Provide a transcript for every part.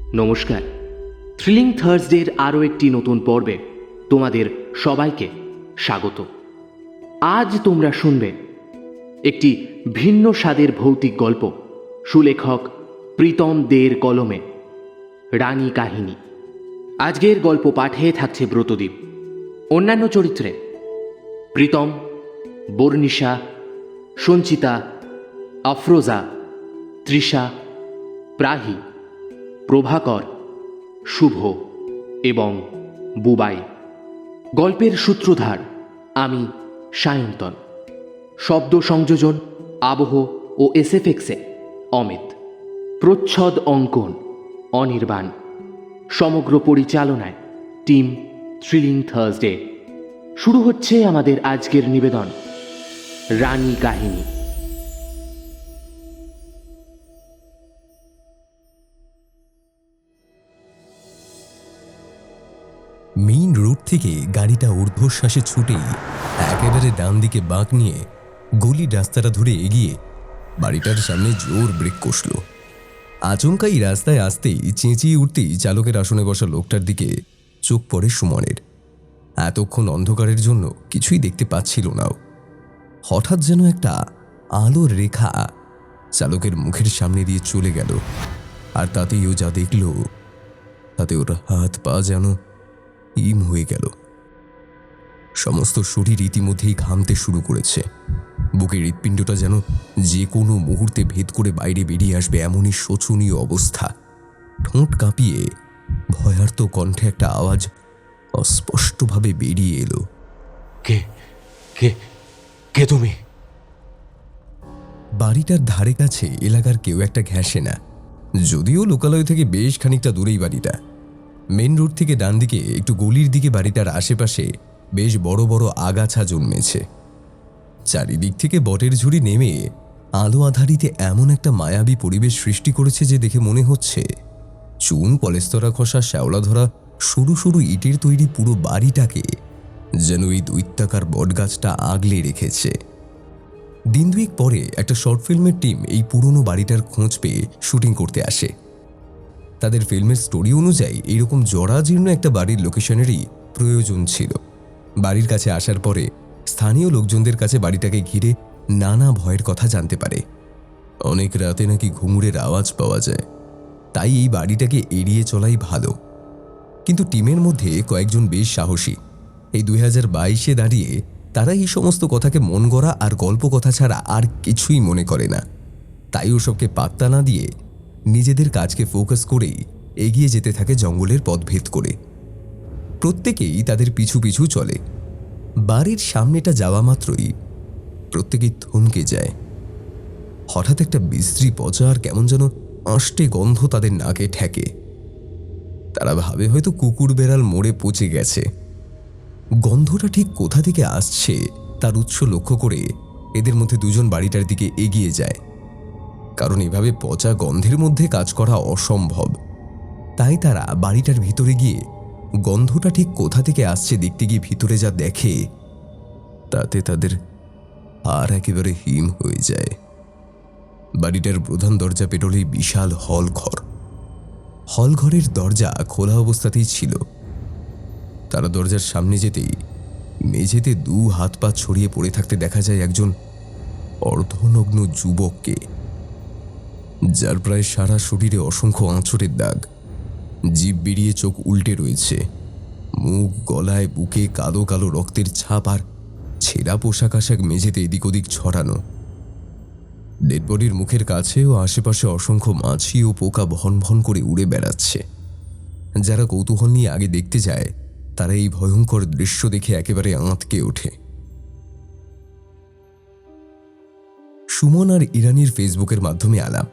নমস্কার। থ্রিলিং থার্সডের আরও একটি নতুন পর্বে তোমাদের সবাইকে স্বাগত। আজ তোমরা শুনবে একটি ভিন্ন স্বাদের ভৌতিক গল্প, সুলেখক প্রীতম দের কলমে, রানী কাহিনী। আজকের গল্প পাঠে থাকছে ব্রতদীপ। অন্যান্য চরিত্রে প্রীতম, বর্ণিশা, সঞ্চিতা, আফরোজা, তৃষা, প্রাহি, প্রভাকর, শুভ এবং বুবাই। গল্পের সূত্রধার আমি, সায়ন্তন। শব্দ সংযোজন, আবহ ও এসএফএক্সে অমিত। প্রচ্ছদ অঙ্কন অনির্বাণ। সমগ্র পরিচালনায় টিম থ্রিলিং থার্সডে। শুরু হচ্ছে আমাদের আজকের নিবেদন, রানী কাহিনী। মেইন রোড থেকে গাড়িটা ঊর্ধ্বশ্বাসে ছুটেই একেবারে ডান দিকে বাঁক নিয়ে গলি রাস্তাটা ধরে এগিয়ে বাড়িটার সামনে জোর ব্রেক কষল। আচমকাই রাস্তায় আসতেই চেঁচিয়ে উঠতেই চালকের আসনে বসা লোকটার দিকে চোখ পড়ে সুমনের। এতক্ষণ অন্ধকারের জন্য কিছুই দেখতে পাচ্ছিল না। হঠাৎ যেন একটা আলোর রেখা চালকের মুখের সামনে দিয়ে চলে গেল, আর তাতেই ও যা দেখল তাতে ওর হাত পা যেন হিম হয়ে গেল। সমস্ত শরীর ইতিমধ্যেই ঘামতে শুরু করেছে। বুকের হৃৎপিণ্ডটা যেন যে কোনো মুহূর্তে ভেদ করে বাইরে বেরিয়ে আসবে এমনই শোচনীয় অবস্থা। ঠোঁট কাঁপিয়ে ভয়ার্ত কণ্ঠে একটা আওয়াজ অস্পষ্টভাবে বেরিয়ে এলো, কে কে কে তুমি? বাড়িটার ধারে কাছে এলাকার কেউ একটা ঘেঁষে না, যদিও লোকালয় থেকে বেশ খানিকটা দূরেই বাড়িটা। মেন রোড থেকে ডান দিকে একটু গলির দিকে বাড়িটার আশেপাশে বেশ বড় বড় আগাছা জন্মেছে। চারিদিক থেকে বটের ঝুড়ি নেমে আলো আধারিতে এমন একটা মায়াবী পরিবেশ সৃষ্টি করেছে যে দেখে মনে হচ্ছে চুন পলেস্তরা খসা শ্যাওলা ধরা সরু সরু ইটের তৈরি পুরো বাড়িটাকে যেন এই দৈত্যাকার বটগাছটা আগলে রেখেছে। দিন দুয়েক পরে একটা শর্ট ফিল্মের টিম এই পুরনো বাড়িটার খোঁজ পেয়ে শুটিং করতে আসে। তাদের ফিল্মের স্টোরি অনুযায়ী এইরকম জরাজীর্ণ একটা বাড়ির লোকেশনেরই প্রয়োজন ছিল। বাড়ির কাছে আসার পরে স্থানীয় লোকজনদের কাছে বাড়িটাকে ঘিরে নানা ভয়ের কথা জানতে পারে। অনেক রাতে নাকি ঘুঙুরের আওয়াজ পাওয়া যায়, তাই এই বাড়িটাকে এড়িয়ে চলাই ভালো। কিন্তু টিমের মধ্যে কয়েকজন বেশ সাহসী। এই 2022-এ দাঁড়িয়ে তারা এই সমস্ত কথাকে মন গড়া আর গল্প কথা ছাড়া আর কিছুই মনে করে না। তাই ওসবকে পাত্তা না দিয়ে নিজেদের কাজকে ফোকাস করেই এগিয়ে যেতে থাকে জঙ্গলের পথ ভেদ করে। প্রত্যেকেই তাদের পিছু পিছু চলে। বাড়ির সামনেটা যাওয়া মাত্রই প্রত্যেকেই থমকে যায়। হঠাৎ একটা বিশ্রী পচা আর কেমন যেন আষ্টে গন্ধ তাদের নাকে ঠেকে। তারা ভাবে হয়তো কুকুর বেড়াল মরে পচে গেছে। গন্ধটা ঠিক কোথা থেকে আসছে তার উৎস লক্ষ্য করে এদের মধ্যে দুজন বাড়িটার দিকে এগিয়ে যায়, কারণ এভাবে পচা গন্ধের মধ্যে কাজ করা অসম্ভব। তাই তারা বাড়িটার ভিতরে গিয়ে গন্ধটা ঠিক কোথা থেকে আসছে দেখতে গিয়ে ভিতরে যা দেখে তাতে তাদের আর একেবারে হিম হয়ে যায়। বাড়িটার প্রধান দরজা পেরোলেই বিশাল হলঘর। হলঘরের দরজা খোলা অবস্থাতেই ছিল। তারা দরজার সামনে যেতেই মেঝেতে দু হাত পা ছড়িয়ে পড়ে থাকতে দেখা যায় একজন অর্ধনগ্ন যুবককে, যার প্রায় সারা শরীরে অসংখ্য আঁচড়ের দাগ। জিভ বেরিয়ে চোখ উল্টে রয়েছে। মুখ, গলায়, বুকে কালো কালো রক্তের ছাপ, আর ছেঁড়া পোশাক আশাক মেঝেতে এদিক ওদিক ছড়ানো। ডেডবডির মুখের কাছে ও আশেপাশে অসংখ্য মাছি ও পোকা ভন ভন করে উড়ে বেড়াচ্ছে। যারা কৌতূহল নিয়ে আগে দেখতে যায় তারা এই ভয়ঙ্কর দৃশ্য দেখে একেবারে আঁতকে ওঠে। সুমন আর ইরানির ফেসবুকের মাধ্যমে আলাপ।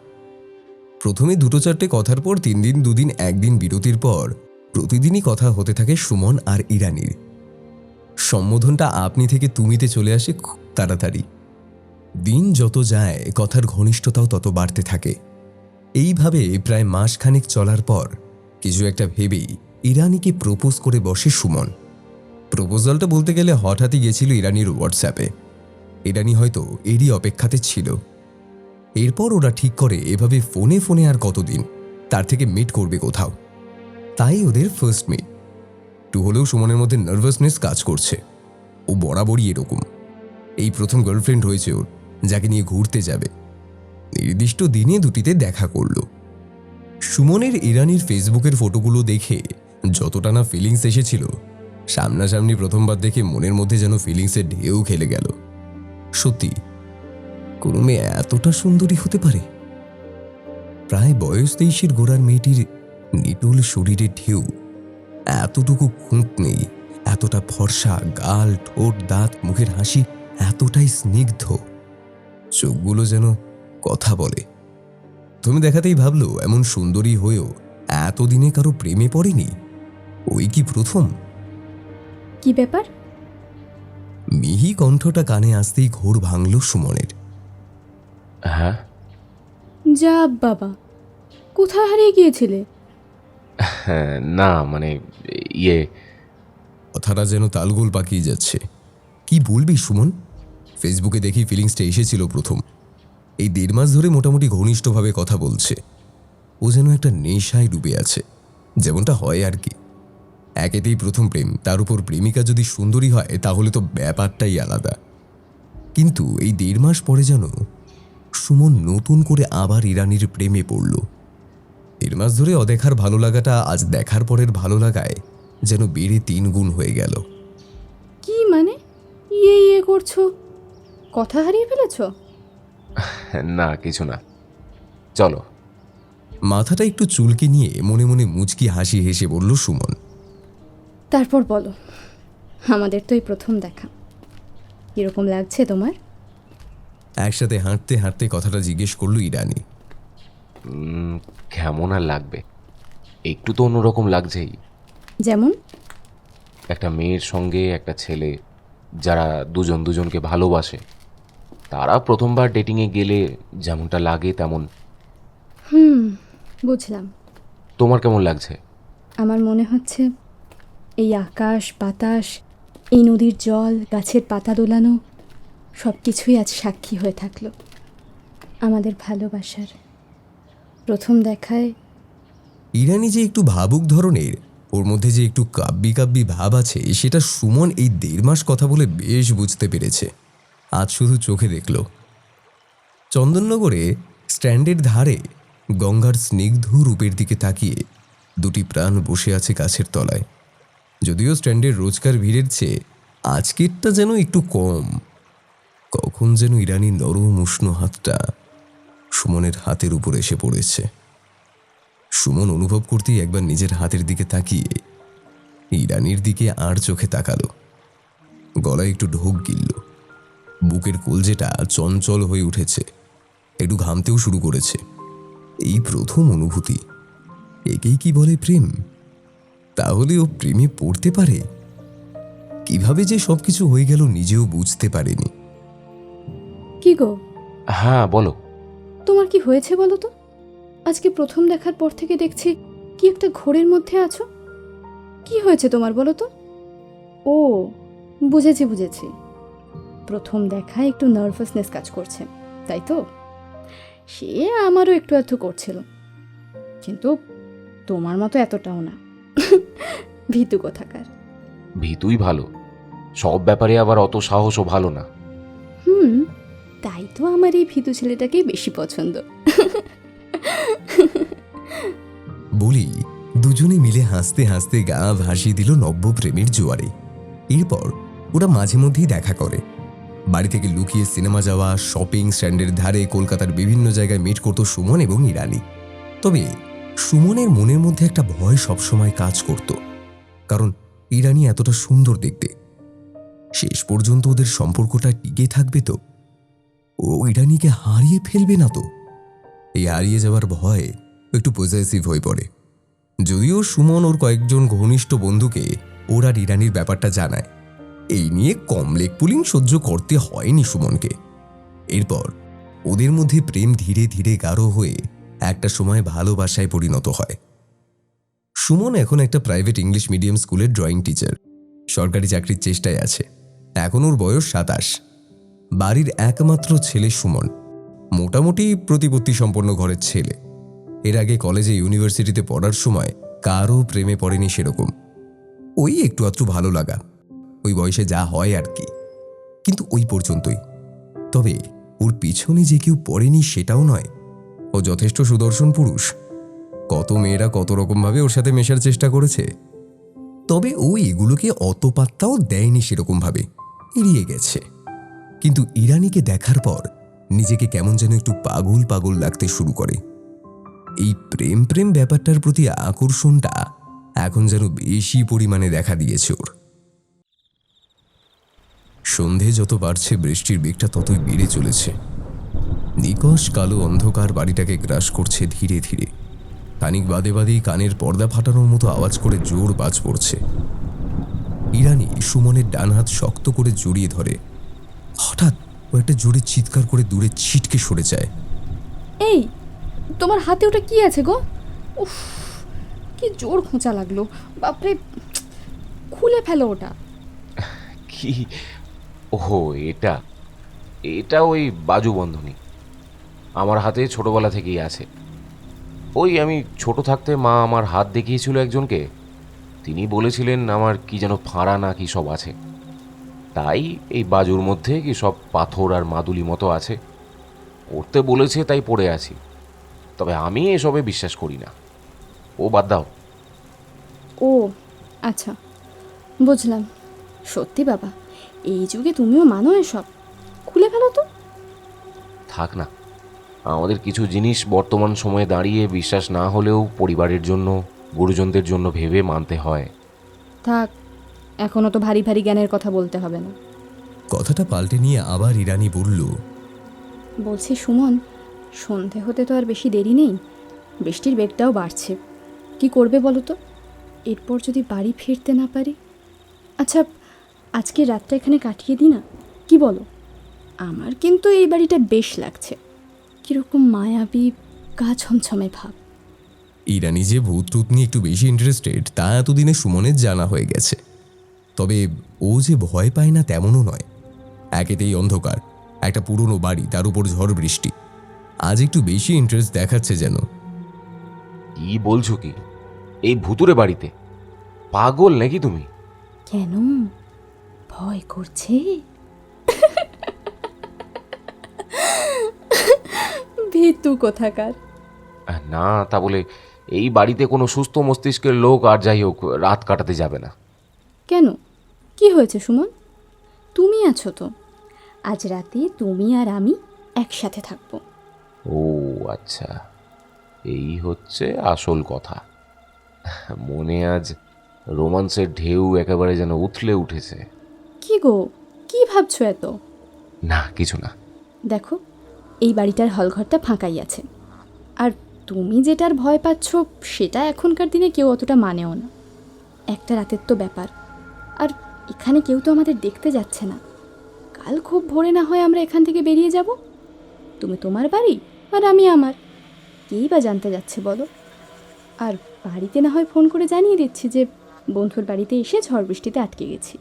প্রথমে 2-4টে কথার পর 3 দিন 2 দিন 1 দিন বিরতির পর প্রতিদিনই কথা হতে থাকে সুমন আর ইরানির। সম্বোধনটা আপনি থেকে তুমিতে চলে আসে খুব তাড়াতাড়ি। দিন যত যায় কথার ঘনিষ্ঠতাও তত বাড়তে থাকে। এইভাবে প্রায় মাসখানেক চলার পর কিছু একটা ভেবেই ইরানিকে প্রপোজ করে বসে সুমন। প্রপোজালটা বলতে গেলে হঠাৎই গেছিল ইরানির হোয়াটসঅ্যাপে। ইরানি হয়তো এরই অপেক্ষাতে ছিল। এরপর ওরা ঠিক করে এভাবে ফোনে ফোনে আর কতদিন, তার থেকে মিট করবে কোথাও। তাই ওদের ফার্স্ট মিট। একটু হলেও সুমনের মধ্যে নার্ভাসনেস কাজ করছে। ও বরাবরই এরকম। এই প্রথম গার্লফ্রেন্ড হয়েছে ওর, যাকে নিয়ে ঘুরতে যাবে। নির্দিষ্ট দিনে দুটিতে দেখা করল। সুমনের ইরানির ফেসবুকের ফটোগুলো দেখে যতটা না ফিলিংস এসেছিল, সামনাসামনি প্রথমবার দেখে মনের মধ্যে যেন ফিলিংসের ঢেউ খেলে গেল। সত্যি, কোনো মেয়ে এতটা সুন্দরী হতে পারে? প্রায় বয়স 23-এর গোড়ার মেয়েটির নিটোল শরীরে ঢেউ, এতটুকু খুঁত নেই, এতটা ফর্সা গাল, ঠোঁট, দাঁত, মুখের হাসি এতটাই স্নিগ্ধ, চোখগুলো যেন কথা বলে। তুমি দেখাতেই ভাবলো এমন সুন্দরী হয়েও এতদিনে কারো প্রেমে পড়েনি। ওই কি প্রথম? কি ব্যাপার? মিহি কণ্ঠটা কানে আসতেই ঘোর ভাঙল সুমনের। হ্যাঁ, যা বাবা, কোথায় হারিয়ে গিয়েছিলে? হ্যাঁ, না মানে ইয়ে কথাটা যেন তালগোল পাকিয়ে যাচ্ছে। কি বলবি সুমন? ফেসবুকে দেখি ফিলিংসটা এসেছিল প্রথম। এই 1.5 মাস ধরে মোটামুটি ঘনিষ্ঠভাবে কথা বলছে। ও যেন একটা নেশায় ডুবে আছে, যেমনটা হয় আর কি। একেতেই প্রথম প্রেম, তার উপর প্রেমিকা যদি সুন্দরী হয় তাহলে তো ব্যাপারটাই আলাদা। কিন্তু এই 1.5 মাস পরে যেন সুমন নতুন করে আবার ইরানির প্রেমে পড়ল। 1.5 মাস ধরে অদেখার ভালো লাগাটা আজ দেখার পরের ভালো লাগায় যেন বেড়ে 3 গুণ হয়ে গেল। কি মানে ইয়ে করছো? কথা হারিয়ে ফেলেছো? না, কিছু না, চলো। মাথাটা একটু চুলকে নিয়ে মনে মনে মুচকি হাসি হেসে বলল সুমন। তারপর বলো, আমাদের তো এই প্রথম দেখা, কিরকম লাগছে তোমার? একসাথে হাঁটতে হাঁটতে কথাটা জিজ্ঞেস করল ইরানি। কেমন আর লাগবে, একটু তো অন্যরকম লাগছেই। যেমন? একটা মেয়ের সঙ্গে একটা ছেলে, যারা দুজন দুজনকে ভালোবাসে, তারা প্রথমবার ডেটিংয়ে গেলে যেমনটা লাগে তেমন। বুঝলাম। তোমার কেমন লাগছে? আমার মনে হচ্ছে এই আকাশ বাতাস, এই নদীর জল, গাছের পাতা দোলানো, সব কিছুই আজ সাক্ষী হয়ে থাকলো আমাদের ভালোবাসার। প্রথম দেখায় ইরানি যে একটু ভাবুক ধরনের, ওর মধ্যে যে একটু কাব্যি কাব্যি ভাব আছে, সেটা সুমন এই 1.5 মাস কথা বলে বেশ বুঝতে পেরেছে। আজ শুধু চোখে দেখল। চন্দননগরে স্ট্যান্ডের ধারে গঙ্গার স্নিগ্ধ রূপের দিকে তাকিয়ে দুটি প্রাণ বসে আছে গাছের তলায়। যদিও স্ট্যান্ডের রোজকার ভিড়ের চেয়ে আজকেরটা যেন একটু কম। কখন যেন ইরানির নরম উষ্ণ হাতটা সুমনের হাতের উপর এসে পড়েছে। সুমন অনুভব করতেই একবার নিজের হাতের দিকে তাকিয়ে ইরানির দিকে আর চোখে তাকালো। গলায় একটু ঢোক গিলল, বুকের কলজেটা চঞ্চল হয়ে উঠেছে, একটু ঘামতেও শুরু করেছে। এই প্রথম অনুভূতি, একেই কি বলে প্রেম? তাহলে ও প্রেমে পড়তে পারে? কিভাবে যে সবকিছু হয়ে গেল নিজেও বুঝতে পারেনি। কি গো, হ্যাঁ, বলো। তোমার কি হয়েছে বলো তো? আজকে প্রথম দেখার পর থেকে দেখছি কি একটা ঘোরের মধ্যে আছো। কি হয়েছে তোমার বলো তো? ও, বুঝেছি বুঝেছি, প্রথম দেখায় একটু নার্ভাসনেস কাজ করছে, তাই তো? সে আমারও একটু একটু করছিল, কিন্তু তোমার মতো এতটাও না। ভীতু কোথাকার। ভীতুই ভালো, সব ব্যাপারে আবার অত সাহসও ভালো না। তাই তো আমার এই ভীতু ছেলেটাকেই বেশি পছন্দ। বলি, দুজনে মিলে হাসতে হাসতে গা ভাসিয়ে দিল নব্য প্রেমের জোয়ারে। এরপর ওরা মাঝে মধ্যেই দেখা করে। বাড়ি থেকে লুকিয়ে সিনেমা যাওয়া, শপিং, স্ট্যান্ডের ধারে, কলকাতার বিভিন্ন জায়গায় মিট করত সুমন এবং ইরানি। তবে সুমনের মনের মধ্যে একটা ভয় সবসময় কাজ করত, কারণ ইরানি এতটা সুন্দর দেখতে। শেষ পর্যন্ত ওদের সম্পর্কটা টিকে থাকবে তো? ও ইরানিকে হারিয়ে ফেলবে না তো? এই হারিয়ে যাওয়ার ভয়ে একটু পজেসিভ হয়ে পড়ে। যদিও সুমন ওর কয়েকজন ঘনিষ্ঠ বন্ধুকে ওর আর ইরানির ব্যাপারটা জানায়, এই নিয়ে কম লেগ পুলিং সহ্য করতে হয়নি সুমনকে। এরপর ওদের মধ্যে প্রেম ধীরে ধীরে গাঢ় হয়ে একটা সময় ভালোবাসায় পরিণত হয়। সুমন এখন একটা প্রাইভেট ইংলিশ মিডিয়াম স্কুলের ড্রয়িং টিচার, সরকারি চাকরির চেষ্টায় আছে। এখন ওর বয়স 27। বাড়ির একমাত্র ছেলে সুমন, মোটামুটি প্রতিপত্তি সম্পন্ন ঘরের ছেলে। এর আগে কলেজে ইউনিভার্সিটিতে পড়ার সময় কারও প্রেমে পড়েনি সেরকম। ওই একটু আধটু ভালো লাগা, ওই বয়সে যা হয় আর কি, কিন্তু ওই পর্যন্তই। তবে ওর পিছনে যে কেউ পড়েনি সেটাও নয়, ও যথেষ্ট সুদর্শন পুরুষ। কত মেয়েরা কত রকমভাবে ওর সাথে মেশার চেষ্টা করেছে, তবে ও এগুলোকে অত পাত্তাও দেয়নি সেরকমভাবে, এড়িয়ে গেছে। কিন্তু ইরানিকে দেখার পর নিজেকে কেমন যেন একটু পাগল পাগল লাগতে শুরু করে। এই প্রেম প্রেম ব্যাপারটার প্রতি আকর্ষণটা এখন যেন বেশি পরিমাণে দেখা দিয়েছে ওর। সন্ধে যত বাড়ছে বৃষ্টির বেগটা ততই বেড়ে চলেছে। নিকষ কালো অন্ধকার বাড়িটাকে গ্রাস করছে ধীরে ধীরে। খানিক বাদে বাদেই কানের পর্দা ফাটানোর মতো আওয়াজ করে জোর বাজ পড়ছে। ইরানি সুমনের ডান হাত শক্ত করে জড়িয়ে ধরে। হঠাৎ ও একটা জোরে চিৎকার করে দূরে ছিটকে সরে যায়। এই, তোমার হাতে ওটা কি আছে গো? উফ, কি জোর খোঁচা লাগলো, বাপরে! খুলে ফেলো ওটা। কি? ওহো, এটা এটা ওই বাজু বন্ধনী আমার হাতে ছোটবেলা থেকেই আছে। ওই আমি ছোট থাকতে মা আমার হাত দেখিয়েছিল একজনকে, তিনি বলেছিলেন আমার কি যেন ফাঁড়া না কি সব আছে, তাই এই বাজুর মধ্যে কি সব পাথর আর মাদুলি মতো আছে, পড়তে বলেছে তাই পড়ে আছি। তবে আমি এসবে বিশ্বাস করি না, ও বাদ দাও। ও আচ্ছা, বুঝলাম। সত্যি বাবা, এই যুগে তুমিও মানো এসব? খুলে ফেলো তো। থাক না, আমাদের কিছু জিনিস বর্তমান সময়ে দাঁড়িয়ে বিশ্বাস না হলেও পরিবারের জন্য, গুরুজনদের জন্য ভেবে মানতে হয়। থাক, এখনো তো ভারী ভারী জ্ঞানের কথা বলতে হবে না। কথাটা পাল্টে নিয়ে আবার ইরানি বলল, বলছি সুমন, সন্ধে হতে তো আর বেশি দেরি নেই, বৃষ্টির বেগটাও বাড়ছে। কি করবে বলো তো? এরপর যদি বাড়ি ফিরতে না পারি? আচ্ছা, আজকে রাতটা এখানে কাটিয়ে দিই না, কি বলো? আমার কিন্তু এই বাড়িটা বেশ লাগছে, কীরকম মায়াবী গা ছমছমে ভাব। ইরানি যে ভূত টুত নিয়ে একটু বেশি ইন্টারেস্টেড তা এতদিনে সুমনের জানা হয়ে গেছে। তবে ও যে ভয় পায় না তেমনও নয়। একেতেই অন্ধকার, একটা পুরনো বাড়ি, তার উপর ঝড় বৃষ্টি, আজ একটু বেশি ইন্টারেস্ট দেখাচ্ছে যেন। কি বলছো কি? এই ভুতুরে বাড়িতে? পাগল নাকি তুমি? কেন, ভয় করছে? ভীতু কোথাকার। না, তা বলে এই বাড়িতে কোনো সুস্থ মস্তিষ্কের লোক আর যাই হোক রাত কাটাতে যাবে না। কেন, কি হয়েছে সুমন? তুমি আছো তো, আজ রাতে তুমি আর আমি একসাথে থাকবো। ও আচ্ছা, এই হচ্ছে আসল কথা। মনে আজ রোমান্সের ঢেউ একেবারে যেন উথলে উঠেছে। কি গো, কি ভাবছো এত? না, কিছু না। দেখো, এই বাড়িটার হলঘরটা ফাঁকাই আছে, আর তুমি যেটার ভয় পাচ্ছ সেটা এখনকার দিনে কেউ অতটা মানেও না। একটা রাতের তো ব্যাপার, আর এখানে কেউ তো আমাদের দেখতে যাচ্ছে না। কাল খুব ভোরে না হয় আমরা এখান থেকে বেরিয়ে যাব, তুমি তোমার বাড়ি আর আমি আমার, কেই বা জানতে যাচ্ছে বলো? আর বাড়িতে না হয় ফোন করে জানিয়ে দিচ্ছি যে বন্ধুর বাড়িতে এসে ঝড় বৃষ্টিতে আটকে গেছি।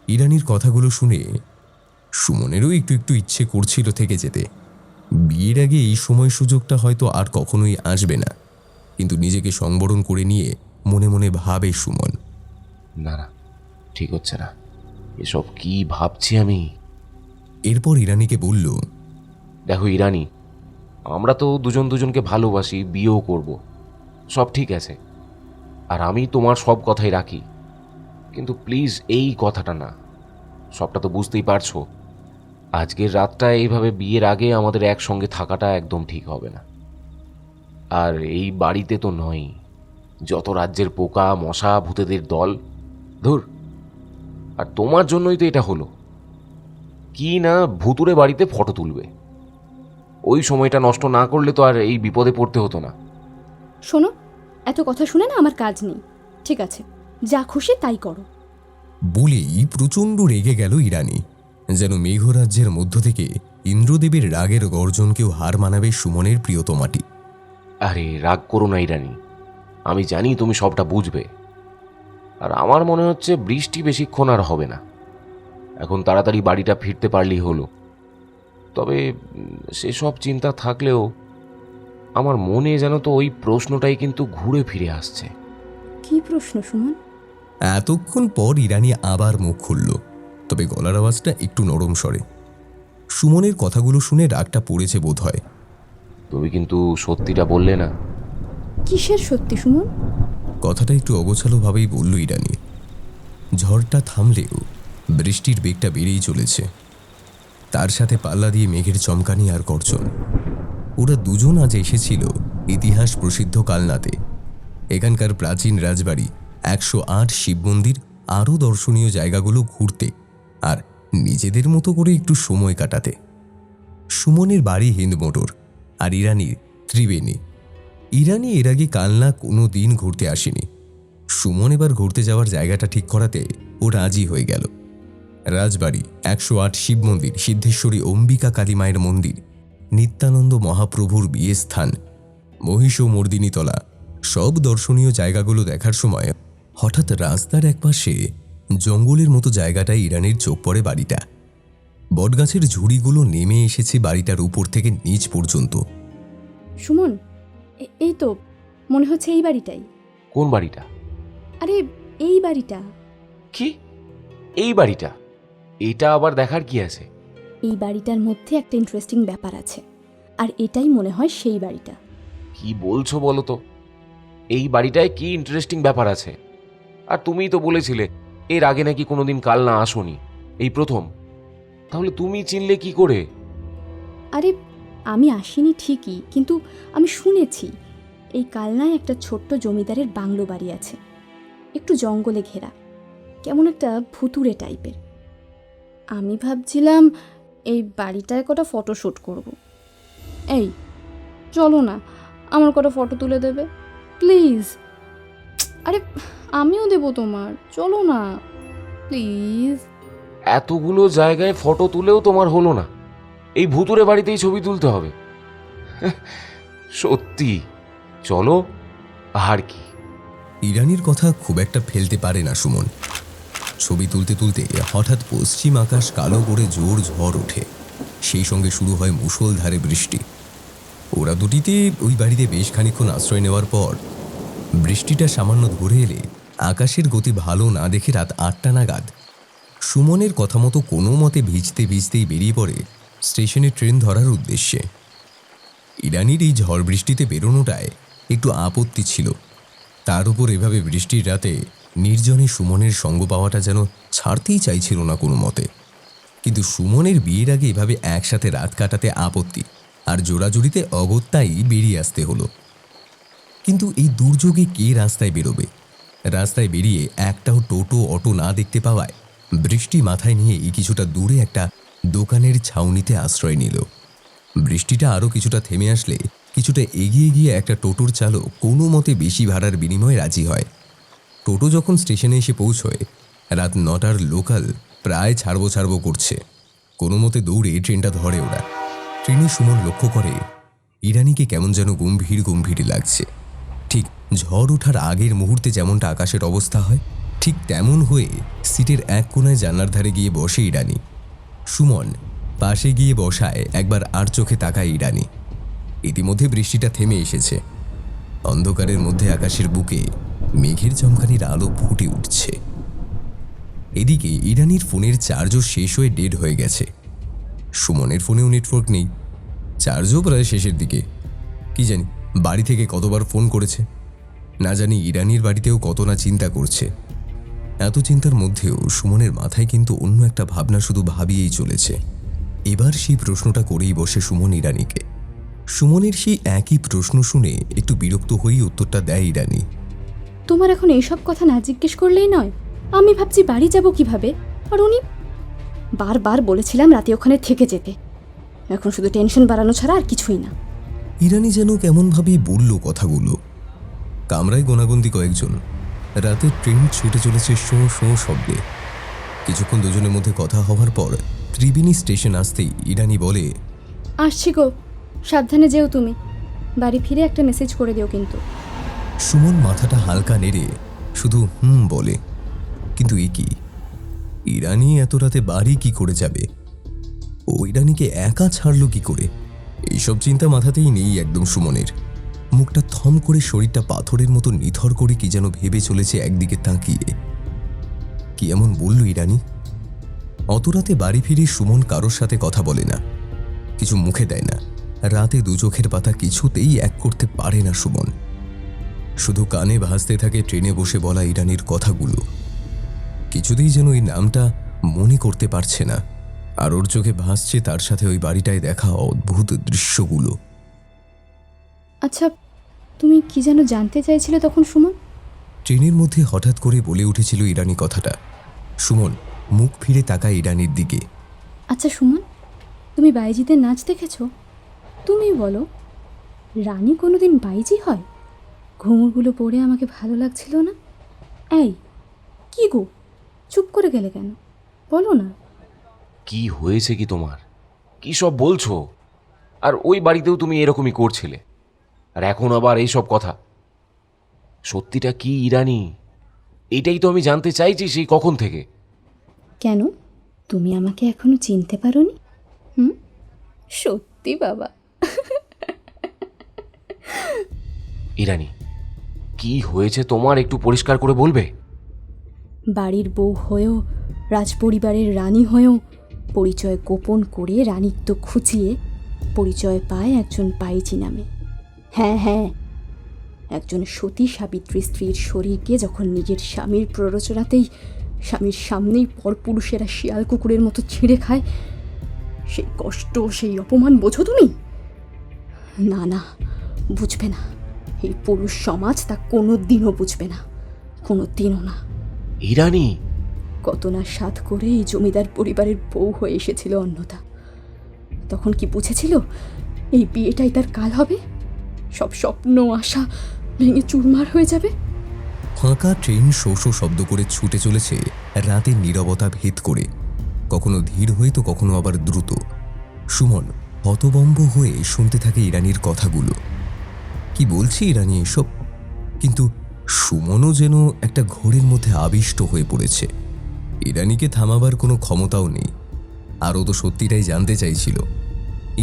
ইরানির কথাগুলো শুনে সুমনেরও একটু একটু ইচ্ছে করছিল থেকে যেতে। বিয়ের আগে এই সময় সুযোগটা হয়তো আর কখনোই আসবে না, কিন্তু নিজেকে সংবরণ করে নিয়ে মনে মনে ভাবে সুমন, না না, ঠিক হচ্ছে না, এসব কি ভাবছি আমি। এরপর ইরানিকে বলল, দেখো ইরানি, আমরা তো দুজন দুজনকে ভালোবাসি, বিয়েও করব, সব ঠিক আছে, আর আমি তোমার সব কথাই রাখি, কিন্তু প্লিজ এই কথাটা না। সবটা তো বুঝতেই পারছো, আজকের রাতটা এইভাবে বিয়ের আগে আমাদের একসঙ্গে থাকাটা একদম ঠিক হবে না। আর এই বাড়িতে তো নয়, যত রাজ্যের পোকা মশা ভূতেদের দল, ধুর। আর তোমার জন্যই তো এটা হলো, কি না ভুতুরে বাড়িতে ফটো তুলবে, ওই সময়টা নষ্ট না করলে তো আর এই বিপদে পড়তে হতো না। শোনো, এত কথা শুনে না আমার কাজ নেই, ঠিক আছে? যা খুশি তাই করো। বলেই প্রচণ্ড রেগে গেল ইরানি, যেন মেঘরাজ্যের মধ্য থেকে ইন্দ্রদেবের রাগের গর্জনকেও হার মানাবে সুমনের প্রিয়তমাটি। আরে রাগ করো না ইরানি, আমি জানি তুমি সবটা বুঝবে। আর আমার মনে হচ্ছে বৃষ্টি বেশিক্ষণ আর হবে না, এখন তাড়াতাড়ি বাড়িটা ফিরতে পারলেই হলো। তবে সেসব চিন্তা থাকলেও আমার মনে যেন তো ওই প্রশ্নটাই কিন্তু ঘুরে ফিরে আসছে। কি প্রশ্ন সুমন? এতক্ষণ পর ইরানি আবার মুখ খুলল, তবে গলার আওয়াজটা একটু নরম স্বরে। সুমনের কথাগুলো শুনে রাগটা পড়েছে বোধ হয়। তুমি কিন্তু সত্যিটা বললে না। কিসের সত্যি সুমন? কথাটা একটু অগোছালোভাবেই বলল ইরানি। ঝড়টা থামলেও বৃষ্টির বেগটা বেড়েই চলেছে, তার সাথে পাল্লা দিয়ে মেঘের চমকানি আর গর্জন। ওরা দুজন আজ এসেছিল ইতিহাস প্রসিদ্ধ কালনাতে। এখানকার প্রাচীন রাজবাড়ি, 108 শিব মন্দির, আরও দর্শনীয় জায়গাগুলো ঘুরতে আর নিজেদের মতো করে একটু সময় কাটাতে। সুমনের বাড়ি হিন্দমোটর আর ইরানির ত্রিবেণী। ইরানি এর আগে কালনা কোনো দিন ঘুরতে আসেনি। সুমন এবার ঘুরতে যাওয়ার জায়গাটা ঠিক করাতে ও রাজি হয়ে গেল। রাজবাড়ি, 108 শিব মন্দির, সিদ্ধেশ্বরী অম্বিকা কালী মায়ের মন্দির, নিত্যানন্দ মহাপ্রভুর বিয়ে স্থান, মহিষ ও মর্দিনীতলা, সব দর্শনীয় জায়গাগুলো দেখার সময় হঠাৎ রাস্তার একপাশে জঙ্গলের মতো জায়গাটায় ইরানির চোখ পড়ে বাড়িটা। বটগাছের ঝুড়িগুলো নেমে এসেছে বাড়িটার উপর থেকে নিচ পর্যন্ত। সুমন, এই তো মনে হচ্ছে এই বাড়িটাই। কোন বাড়িটা? আরে এই বাড়িটা। কি এই বাড়িটা? এটা আবার দেখার কি আছে? এই বাড়িটার মধ্যে একটা ইন্টারেস্টিং ব্যাপার আছে, আর এটাই মনে হয় সেই বাড়িটা। কি বলছো বলো তো? এই বাড়িটায় কি ইন্টারেস্টিং ব্যাপার আছে? আর তুমিই তো বলেছিলে এর আগে নাকি কোনোদিন কালনা আসোনি, এই প্রথম। তাহলে তুমি চিনলে কি করে? আরে আমি আসিনি ঠিকই, কিন্তু আমি শুনেছি এই কালনায় একটা ছোট্ট জমিদারের বাংলো বাড়ি আছে, একটু জঙ্গলে ঘেরা, কেমন একটা ভুতুড়ে টাইপের। আমি ভাবছিলাম এই বাড়িটায় কটা ফটোশ্যুট করব। এই চলো না, আমার কটা ফটো তুলে দেবে প্লিজ। আরে আমিও দেবো তোমার, চলো না প্লিজ। এতগুলো জায়গায় ফটো তুলেও তোমার হলো না? এই ভুতুরে বাড়িতেই ছবি তুলতে হবে? সত্যি, চলো। আর কি? ইরানির কথা খুব একটা ফেলতে পারে না সুমন। ছবি তুলতে তুলতে হঠাৎ পশ্চিম আকাশ কালো করে জোর ঝড় ওঠে, সেই সঙ্গে শুরু হয় মুষলধারে বৃষ্টি। ওরা দুটিতে ওই বাড়িতে বেশ খানিকক্ষণ আশ্রয় নেওয়ার পর বৃষ্টিটা সামান্য ধরে এলে আকাশের গতি ভালো না দেখে রাত 8টা নাগাদ সুমনের কথা মতো কোনো মতে ভিজতে ভিজতেই বেরিয়ে পড়ে স্টেশনে ট্রেন ধরার উদ্দেশ্যে। ইরানির এই ঝড় বৃষ্টিতে বেরোনোটায় একটু আপত্তি ছিল, তার উপর এভাবে বৃষ্টির রাতে নির্জনে সুমনের সঙ্গ পাওয়াটা যেন ছাড়তেই চাইছিল না কোনো মতে। কিন্তু সুমনের বিয়ের আগে এভাবে একসাথে রাত কাটাতে আপত্তি আর জোড়াজুড়িতে অগত্যাই বেরিয়ে আসতে হলো। কিন্তু এই দুর্যোগে কে রাস্তায় বেরোবে? রাস্তায় বেরিয়ে একটাও টোটো অটো না দেখতে পাওয়ায় বৃষ্টি মাথায় নিয়েই কিছুটা দূরে একটা দোকানের ছাউনিতে আশ্রয় নিল। বৃষ্টিটা আরও কিছুটা থেমে আসলে কিছুটা এগিয়ে গিয়ে একটা টোটোর চালক কোনো মতে বেশি ভাড়ার বিনিময়ে রাজি হয়। টোটো যখন স্টেশনে এসে পৌঁছয়, রাত 9টার লোকাল প্রায় ছাড়বো করছে। কোনো মতে দৌড়ে ট্রেনটা ধরে ওরা। ট্রেনে সুমন লক্ষ্য করে ইরানিকে কেমন যেন গম্ভীর গম্ভীর লাগছে। ঠিক ঝড় ওঠার আগের মুহূর্তে যেমনটা আকাশের অবস্থা হয়, ঠিক তেমন হয়ে সিটের এক কোণায় জানলার ধারে গিয়ে বসে ইরানি। সুমন পাশে গিয়ে বসায়, একবার আর চোখে তাকায় ইরানি। ইতিমধ্যে বৃষ্টিটা থেমে এসেছে। অন্ধকারের মধ্যে আকাশের বুকে মেঘের চমকানির আলো ফুটে উঠছে। এদিকে ইরানির ফোনের চার্জও শেষ হয়ে ডেড হয়ে গেছে। সুমনের ফোনেও নেটওয়ার্ক নেই, চার্জও প্রায় শেষের দিকে। কি জানি বাড়ি থেকে কতবার ফোন করেছে, না জানি ইরানির বাড়িতেও কত না চিন্তা করছে। এত চিন্তার মধ্যেও সুমনের মাথায় কিন্তু অন্য একটা ভাবনা শুধু ভাবিয়েই চলেছে। এবার সেই প্রশ্নটা করেই বসে সুমন ইরানিকে। সুমনের সেই একই প্রশ্ন শুনে একটু বিরক্ত হয়েই উত্তরটা দেয় ইরানি। তোমার এখন এইসব কথা না জিজ্ঞেস করলেই নয়। আমি ভাবছি বাড়ি যাব কিভাবে, আর উনি বারবার বলেছিলাম রাতে ওখানে থেকে যেতে। এখন শুধু টেনশন বাড়ানো ছাড়া আর কিছুই না। ইরানি যেন কেমনভাবেই বলল কথাগুলো। কামরায় গোনাগুন্দি কয়েকজন। রাতে ট্রেন ছুটে চলেছে শোঁ শোঁ শব্দে। কিছুক্ষণ দুজনের মধ্যে কথা হওয়ার পর ত্রিবেণী স্টেশন আসতেই ইরানি বলে, আসছি গো, সাবধানে যেও তুমি। বাড়ি ফিরে একটা মেসেজ করে দিও কিন্তু। সুমন মাথাটা হালকা নেড়ে শুধু বলে। কিন্তু এ কি, ইরানি এত রাতে বাড়ি কি করে যাবে? ও ইরানিকে একা ছাড়লো কি করে? এইসব চিন্তা মাথাতেই নেই একদম সুমনের। মুখটা থম করে, শরীরটা পাথরের মতো নিথর করে কি যেন ভেবে চলেছে একদিকে তাকিয়ে। কি এমন বলল ইরানি? অত রাতে বাড়ি ফিরে সুমন কারোর সাথে কথা বলে না, কিছু মুখে দেয় না। রাতে দু চোখের পাতা কিছুতেই এক করতে পারে না সুমন। শুধু কানে ভাসতে থাকে ট্রেনে বসে বলা ইরানির কথাগুলো। কিছুতেই যেন ওই নামটা মনে করতে পারছে না। আর ওর চোখে ভাসছে তার সাথে ওই বাড়িটায় দেখা অদ্ভুত দৃশ্যগুলো। আচ্ছা, তুমি কি যেন জানতে চাইছিলে তখন সুমন? ট্রেনের মধ্যে হঠাৎ করে বলে উঠেছিল ইরানি কথাটা। সুমন মুখ ফিরে তাকায় ইরানির দিকে। আচ্ছা সুমন, তুমি বাইজিদের নাচ দেখেছ? তুমি বলো, রানী কোনোদিন বাইজি হয়? ঘুঙুরগুলো পরে আমাকে ভালো লাগছিল না। এই কি গো, চুপ করে গেলে কেন? বলো না। কি হয়েছে কি তোমার? কি সব বলছো? আর ওই বাড়িতেও তুমি এরকমই করছিলে, আর এখন আবার এইসব কথা। সত্যিটা কি ইরানি? এটাই তো আমি জানতে চাইছি সেই কখন থেকে। কেন, তুমি আমাকে এখনো চিনতে পারোনি? সত্যি বাবা। ইরানি, কি হয়েছে তোমার একটু পরিষ্কার করে বলবে? বাড়ির বউ হয়েও, রাজপরিবারের রানী হয়েও পরিচয় গোপন করে রানীত্ব খুঁচিয়ে পরিচয় পায় একজন বাইজি নামে। হ্যাঁ হ্যাঁ, একজন সতী সাবিত্রী স্ত্রীর শরীরকে যখন নিজের স্বামীর প্ররোচনাতেই স্বামীর সামনেই পরপুরুষেরা শিয়াল কুকুরের মতো ছিঁড়ে খায়, সেই কষ্ট, সেই অপমান বোঝো তুমি? না না, বুঝবে না। এই পুরুষ সমাজ তা কোনো দিনও বুঝবে না, কোনো দিনও না। ইরানি, কত না সাধ করে এই জমিদার পরিবারের বউ হয়ে এসেছিল অন্নদা। তখন কি বুঝেছিল এই বিয়েটাই তার কাল হবে? সব স্বপ্ন আশা ভেঙে চুরমার হয়ে যাবে। ফাঁকা ট্রেন শো শো শব্দ করে ছুটে চলেছে রাতের নীরবতা ভেদ করে, কখনো ধীর হয়ে তো কখনো আবার দ্রুত। সুমন হতবম্ব হয়ে শুনতে থাকে ইরানির কথাগুলো। কি বলছে ইরানি এসব? কিন্তু সুমনও যেন একটা ঘোরের মধ্যে আবিষ্ট হয়ে পড়েছে। ইরানিকে থামাবার কোনো ক্ষমতাও নেই। আরও তো সত্যিটাই জানতে চাইছিল।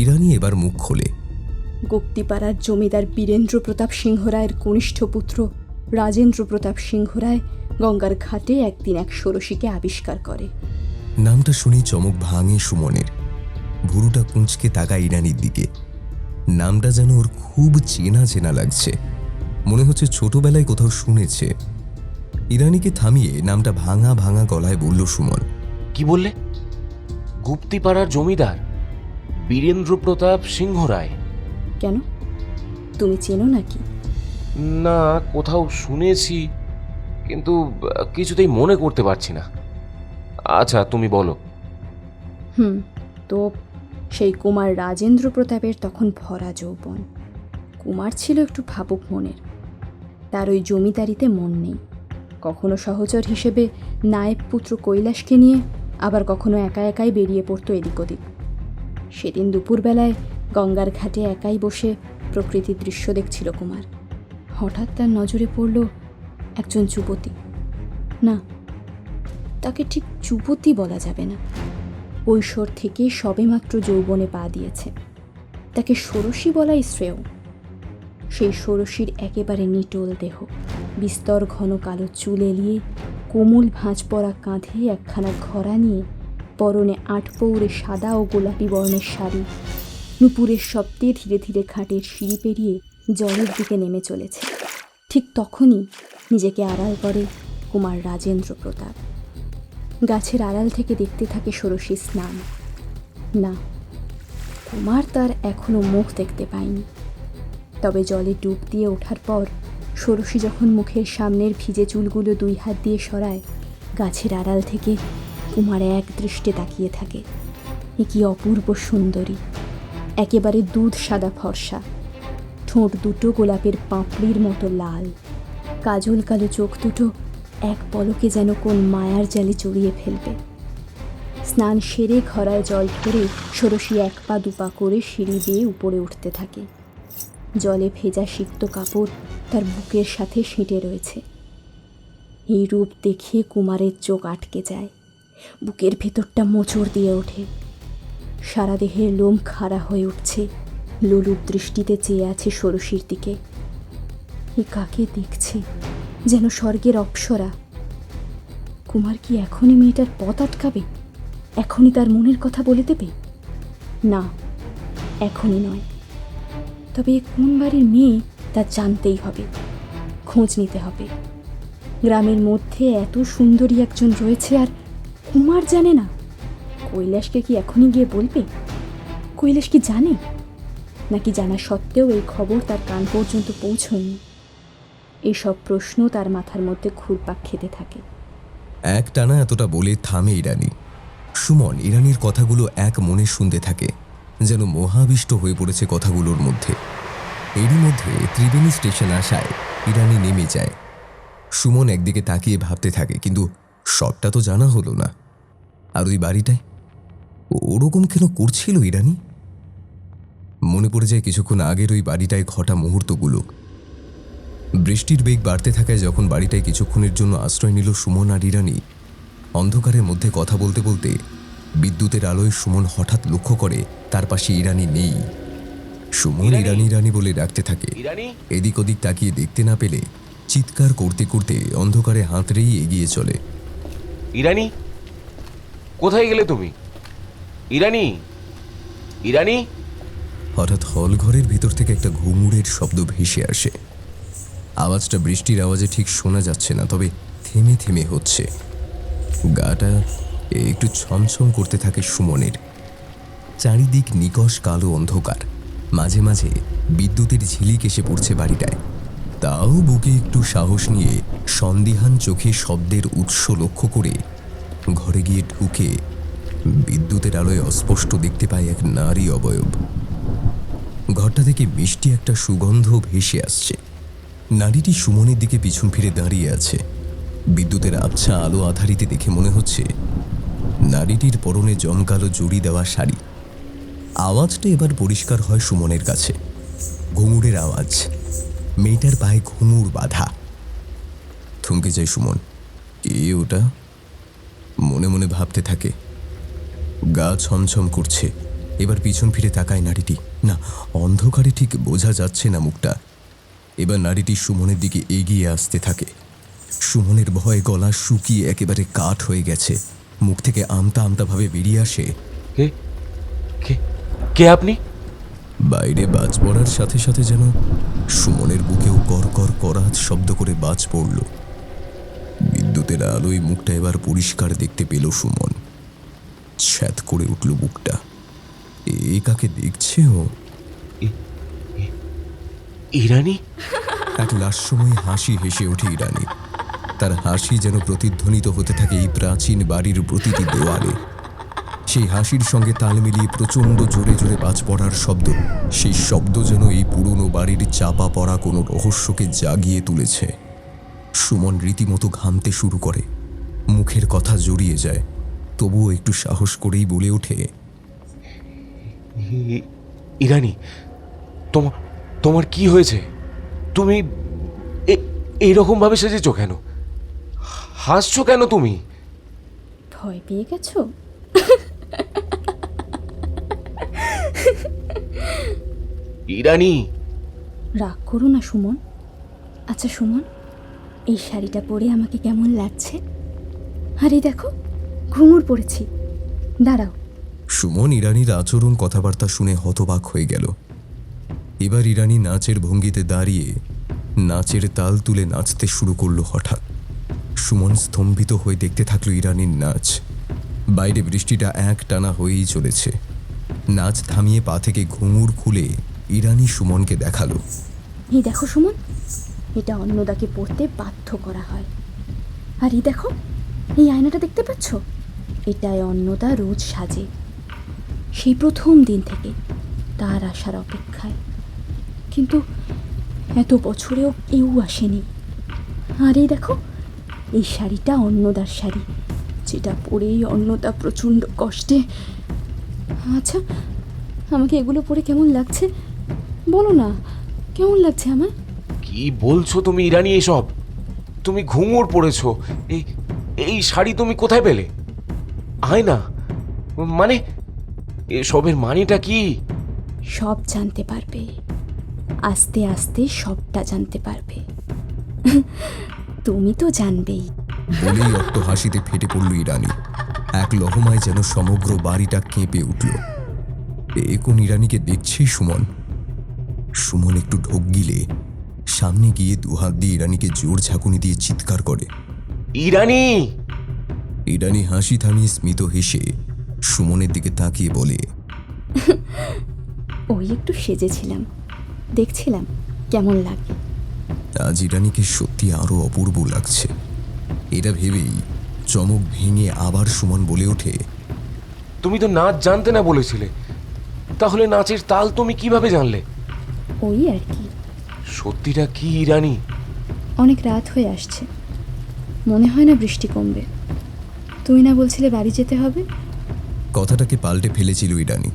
ইরানি এবার মুখ খোলে। গুপ্তিপাড়ার জমিদার বীরেন্দ্র প্রতাপ সিংহ রায়ের কনিষ্ঠ পুত্র রাজেন্দ্র প্রতাপ সিংহ রায় গঙ্গার ঘাটে একদিন এক ষোড়শীকে আবিষ্কার করে। নামটা শুনেই চমক ভাঙে সুমনের। ভুরুটা কুঁচকে তাকায় ইরানির দিকে। নামটা যেন ওর খুব চেনা চেনা লাগছে, মনে হচ্ছে ছোটবেলায় কোথাও শুনেছে। ইরানিকে থামিয়ে নামটা ভাঙা ভাঙা গলায় বলল সুমন। কি বললে? গুপ্তিপাড়ার জমিদার বীরেন্দ্র প্রতাপ সিংহ রায়? কেন, তুমি চেনো নাকি? না, কোথাও শুনেছি, কিন্তু কিছুতেই মনে করতে পারছি না। আচ্ছা, তুমি বলো। তো সেই কুমার রাজেন্দ্র প্রতাপের তখন ভরা যৌবন। কুমার ছিল একটু ভাবুক মনের। তার ওই জমিদারিতে মন নেই। কখনো সহচর হিসেবে নায়েব পুত্র কৈলাসকে নিয়ে, আবার কখনো একা একাই বেরিয়ে পড়তো এদিক ওদিক। সেদিন দুপুরবেলায় গঙ্গার ঘাটে একাই বসে প্রকৃতির দৃশ্য দেখছিল কুমার। হঠাৎ তার নজরে পড়ল একজন যুবতী। না, তাকে ঠিক যুবতী বলা যাবে না। কৈশোর থেকে সবেমাত্র যৌবনে পা দিয়েছে। তাকে ষোড়শী বলাই শ্রেয়। সেই ষোড়শীর একেবারে নিটোল দেহ, বিস্তর ঘন কালো চুল এলিয়ে, কোমল ভাঁজ পরা কাঁধে একখানা ঘড়া নিয়ে, পরনে আটপৌরে সাদা ও গোলাপি বর্ণের শাড়ি, নুপুরের শব্দে ধীরে ধীরে ঘাটের সিঁড়ি পেরিয়ে জলের দিকে নেমে চলেছে। ঠিক তখনই নিজেকে আড়াল করে কুমার রাজেন্দ্র প্রতাপ। গাছের আড়াল থেকে দেখতে থাকে ষোড়শী স্নান। না, কুমার তার এখনো মুখ দেখতে পায়নি। তবে জলে ডুব দিয়ে ওঠার পর ষোড়শী যখন মুখের সামনের ভিজে চুলগুলো দুই হাত দিয়ে সরায়, গাছের আড়াল থেকে কুমার এক দৃষ্টে তাকিয়ে থাকে। এ কি অপূর্ব সুন্দরী, একেবারে দুধ সাদা ফর্সা, ঠোঁট দুটো গোলাপের পাপড়ির মতো লাল, কাজল কালো চোখ দুটো এক পলকে যেন কোন মায়ার জালে জড়িয়ে ফেলবে। স্নান সেরে ঘড়ায় জল ধরে ষোড়শী এক পা দুপা করে সিঁড়ি বেয়ে উপরে উঠতে থাকে। জলে ভেজা সিক্ত কাপড় তার বুকের সাথে সেঁটে রয়েছে। এই রূপ দেখে কুমারের চোখ আটকে যায়, বুকের ভেতরটা মোচড় দিয়ে ওঠে। সারা দেহের লোম খাড়া হয়ে উঠছে, লোলুপ দৃষ্টিতে চেয়ে আছে ষোড়শীর দিকে। এ কাকে দেখছি, যেন স্বর্গের অপ্সরা। কুমার কি এখনই মেয়েটার পথ আটকাবে? এখনই তার মনের কথা বলে দেবে? না, এখনই নয়। তবে এ কোন বাড়ির মেয়ে তা জানতেই হবে, খোঁজ নিতে হবে। গ্রামের মধ্যে এত সুন্দরী একজন রয়েছে আর কুমার জানে না। কৈলাসকে কি এখনই গিয়ে বলবে? কৈলাস কি জানে, নাকি জানা সত্ত্বেও এই খবর তার কান পর্যন্ত পৌঁছয়নি? এইসব প্রশ্ন তার মাথার মধ্যে ঘুরপাক খেতে থাকে। এক টানা এতটা বলে থামে ইরানি। সুমন ইরানির কথাগুলো এক মনে শুনতে থাকে, যেন মহাবিষ্ট হয়ে পড়েছে কথাগুলোর মধ্যে। এরই মধ্যে ত্রিবেণী স্টেশন আসায় ইরানি নেমে যায়। সুমন একদিকে তাকিয়ে ভাবতে থাকে, কিন্তু সবটা তো জানা হলো না। আর ওই বাড়িটায় ওরকম কেন করছিল ইরানি? মনে পড়ে যায় কিছুক্ষণ আগের ওই বাড়িটায় ঘটা মুহূর্তগুলো। বৃষ্টির বেগ বাড়তে থাকায় যখন বাড়িটায় কিছুক্ষণের জন্য আশ্রয় নিল সুমন আর ইরানি, অন্ধকারের মধ্যে কথা বলতে বলতে বিদ্যুতের আলোয় সুমন হঠাৎ লক্ষ্য করে তার পাশে ইরানি নেই। সুমন ইরানি ইরানি বলে ডাকতে থাকে। ইরানি? এদিক ওদিক তাকিয়ে দেখতে না পেলে চিৎকার করতে করতে অন্ধকারে হাতড়েই এগিয়ে চলে। ইরানি, কোথায় গেলে তুমি? ইরানি, ইরানি। হঠাৎ হল ঘরের ভিতর থেকে একটা ঘুঙুরের শব্দ ভেসে আসে। আওয়াজটা বৃষ্টির আওয়াজে ঠিক শোনা যাচ্ছে না, তবে থেমে থেমে হচ্ছে। গাটা একটু ছমছম করতে থাকে সুমনের। চারিদিক নিকষ কালো অন্ধকার, মাঝে মাঝে বিদ্যুতের ঝিলিক এসে পড়ছে বাড়িটায়। তাও বুকে একটু সাহস নিয়ে সন্দিহান চোখে শব্দের উৎস লক্ষ্য করে ঘরে গিয়ে ঢুকে বিদ্যুতের আলোয় অস্পষ্ট দেখতে পায় এক নারী অবয়ব। ঘরটা থেকে মিষ্টি একটা সুগন্ধ ভেসে আসছে। নারীটি সুমনের দিকে পিছন ফিরে দাঁড়িয়ে আছে। বিদ্যুতের আবছা আলো আধারিতে দেখে মনে হচ্ছে নারীটির পরনে জমকালো জড়ি দেওয়া শাড়ি। আওয়াজটা এবার পরিষ্কার হয় সুমনের কাছে। ঘুঙুরের আওয়াজ, মেয়েটার পায়ে ঘুঙুর বাঁধা। থমকে যায় সুমন। কে ওটা? মনে মনে ভাবতে থাকে। গা ছমছম করছে। এবার পিছন ফিরে তাকায় নারীটি। না, অন্ধকারে ঠিক বোঝা যাচ্ছে না মুখটা। এবার নারীটি সুমনের দিকে এগিয়ে আসতে থাকে। সুমনের ভয়ে গলা শুকিয়ে একেবারে কাঠ হয়ে গেছে। মুখ থেকে আমতা আমতা ভাবে বেরিয়ে আসে, কে কে কে আপনি? বাইরে বাজ পড়ার সাথে সাথে যেন সুমনের বুকেও করকর করাত শব্দ করে বাজ পড়ল। বিদ্যুতের আলোয় মুখটা এবার পরিষ্কার দেখতে পেল সুমন। ছ্যাদ করে উঠল বুকটা। এ কাকে দেখছে ও? ইরানি? এক লাস্যময় হাসি হেসে ওঠে ইরানি। তার হাসি যেন প্রতিধ্বনিত হতে থাকে এই প্রাচীন বাড়ির প্রতিটি দেওয়ালে। সেই হাসির সঙ্গে তাল মিলিয়ে প্রচণ্ড জোরে জোরে বাজ পড়ার শব্দ। সেই শব্দ যেন এই পুরনো বাড়ির চাপা পড়া কোনো রহস্যকে জাগিয়ে তুলেছে। সুমন রীতিমতো ঘামতে শুরু করে। মুখের কথা জড়িয়ে যায়, তবুও একটু সাহস করেই বলে ওঠে, ইরানি, তোমার তোমার কি হয়েছে? তুমি এইরকম ভাবে সেজেছো কেন? হাসছো কেন তুমি? ভয় পেয়ে গেছো? ইরানি, রাগ করো না সুমন। আচ্ছা সুমন, এই শাড়িটা পরে আমাকে কেমন লাগছে? আরে দেখো, ঘুঙুর পরেছি। দাঁড়াও। সুমন ইরানির আচরণ কথাবার্তা শুনে হতবাক হয়ে গেল। এবার ইরানি নাচের ভঙ্গিতে দাঁড়িয়ে নাচের তাল তুলে নাচতে শুরু করলো। হঠাৎ সুমন স্তম্ভিত হয়ে দেখতে থাকলো ইরানির নাচ। বাইরে বৃষ্টিটা এক টানা হয়েই চলেছে। নাচ থামিয়ে পা থেকে ঘুঙুর খুলে ইরানি সুমনকে দেখালো। এই দেখো সুমন, এটা অন্নদাকে পড়তে বাধ্য করা হয়। আর এই দেখো, এই আয়নাটা দেখতে পাচ্ছ? এটায় অন্নদা রোজ সাজে, সেই প্রথম দিন থেকে তার আসার অপেক্ষায়। কিন্তু এত বছরেও কেউ আসেনি। আর এই দেখো, এই শাড়িটা অন্নদার শাড়ি, যেটা পরেই অন্নদা প্রচণ্ড কষ্টে। আচ্ছা, আমাকে এগুলো পরে কেমন লাগছে বলো না, কেমন লাগছে আমার? কি বলছো তুমি ইরানি এসব? তুমি ঘুঙুর পড়েছো, এই এই শাড়ি তুমি কোথায় পেলে? আয়না মানে এসবের মানেটা কি? সব জানতে পারবে, আস্তে আস্তে সবটা জানতে পারবে। তুমি তো জানবেই। বলেই অট্ট হাসিতে ফেটে পড়ল ইরানি। এক লহমায় যেন সমগ্র বাড়িটা কেঁপে উঠল। এ কোন ইরানিকে দেখছি সুমন? সুমন একটু ঢোক গিলে সামনে গিয়ে দুহাত দিয়ে ইরানিকে জোর ঝাঁকুনি দিয়ে চিৎকার করে, ইরানি! ইরানি হাসি থামিয়ে স্মিত হেসে সুমনের দিকে তাকিয়ে বলে, ওই একটু সেজেছিলাম, দেখছিলাম কেমন লাগে। আজ ইরানিকে সত্যি আরো অপূর্ব লাগছে। এটা ভেবেই চমক ভেঙে আবার সুমন বলে ওঠে, তুমি তো নাচ জানতে না বলেছিলে, তাহলে নাচের তাল তুমি কিভাবে জানলে? ওই আর কি। সত্যিটা কি ইরানি? অনেক রাত হয়ে আসছে, মনে হয় না বৃষ্টি কমবে। তুই না বলছিলে বাড়ি যেতে হবে? কথাটাকে পাল্টে ফেলেছিল ইরানি।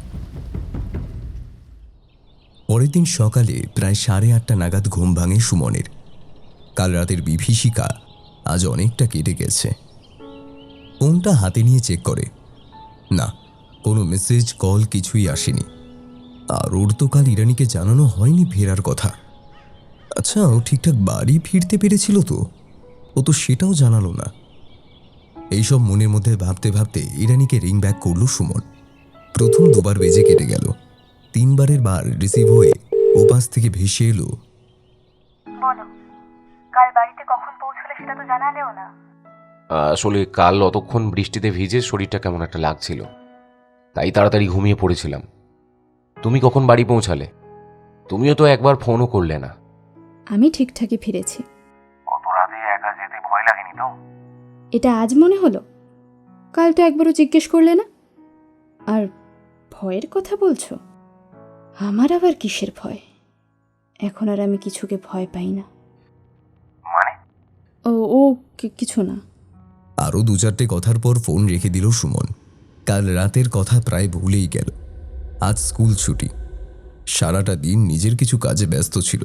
পরের দিন সকালে প্রায় 8:30 নাগাদ ঘুম ভাঙে সুমনের। কাল রাতের বিভীষিকা আজ অনেকটা কেটে গেছে। ফোনটা হাতে নিয়ে চেক করে, না, কোনো মেসেজ কল কিছুই আসেনি। আর ওর তো কাল ইরানিকে জানানো হয়নি ফেরার কথা। আচ্ছা, ও ঠিকঠাক বাড়ি ফিরতে পেরেছিল তো? ও তো সেটাও জানালো না। এইসব মনের মধ্যে ভাবতে ভাবতে ইরানিকে রিং ব্যাক করল সুমন। প্রথম 2বার বেজে কেটে গেল। 3বারের বার রিসিভ হয়ে ওপাশ থেকে ভেসে এলো, বলো, কাল বাড়িতে কখন পৌঁছলে সেটা তো জানালেও না। আসলে কাল অতক্ষণ বৃষ্টিতে ভিজে শরীরটা কেমন একটা লাগছিল, তাই তাড়াতাড়ি ঘুমিয়ে পড়েছিলাম। তুমি কখন বাড়ি পৌঁছালে? তুমিও তো একবার ফোনও করলে না। আমি ঠিকঠাকই ফিরেছি। অত রাতে একা যেতে ভয় লাগেনি তো? এটা আজ মনে হলো? কাল তো একবারও জিজ্ঞেস করলে না। আর ভয়ের কথা বলছো? আমার আবার কিসের ভয়? এখন আর আমি কিছুকে ভয় পাই না। মানে? ও কিছু না। আরও 2-4টে কথার পর ফোন রেখে দিল সুমন। কাল রাতের কথা প্রায় ভুলেই গেল। আজ স্কুল ছুটি। সারাটা দিন নিজের কিছু কাজে ব্যস্ত ছিল।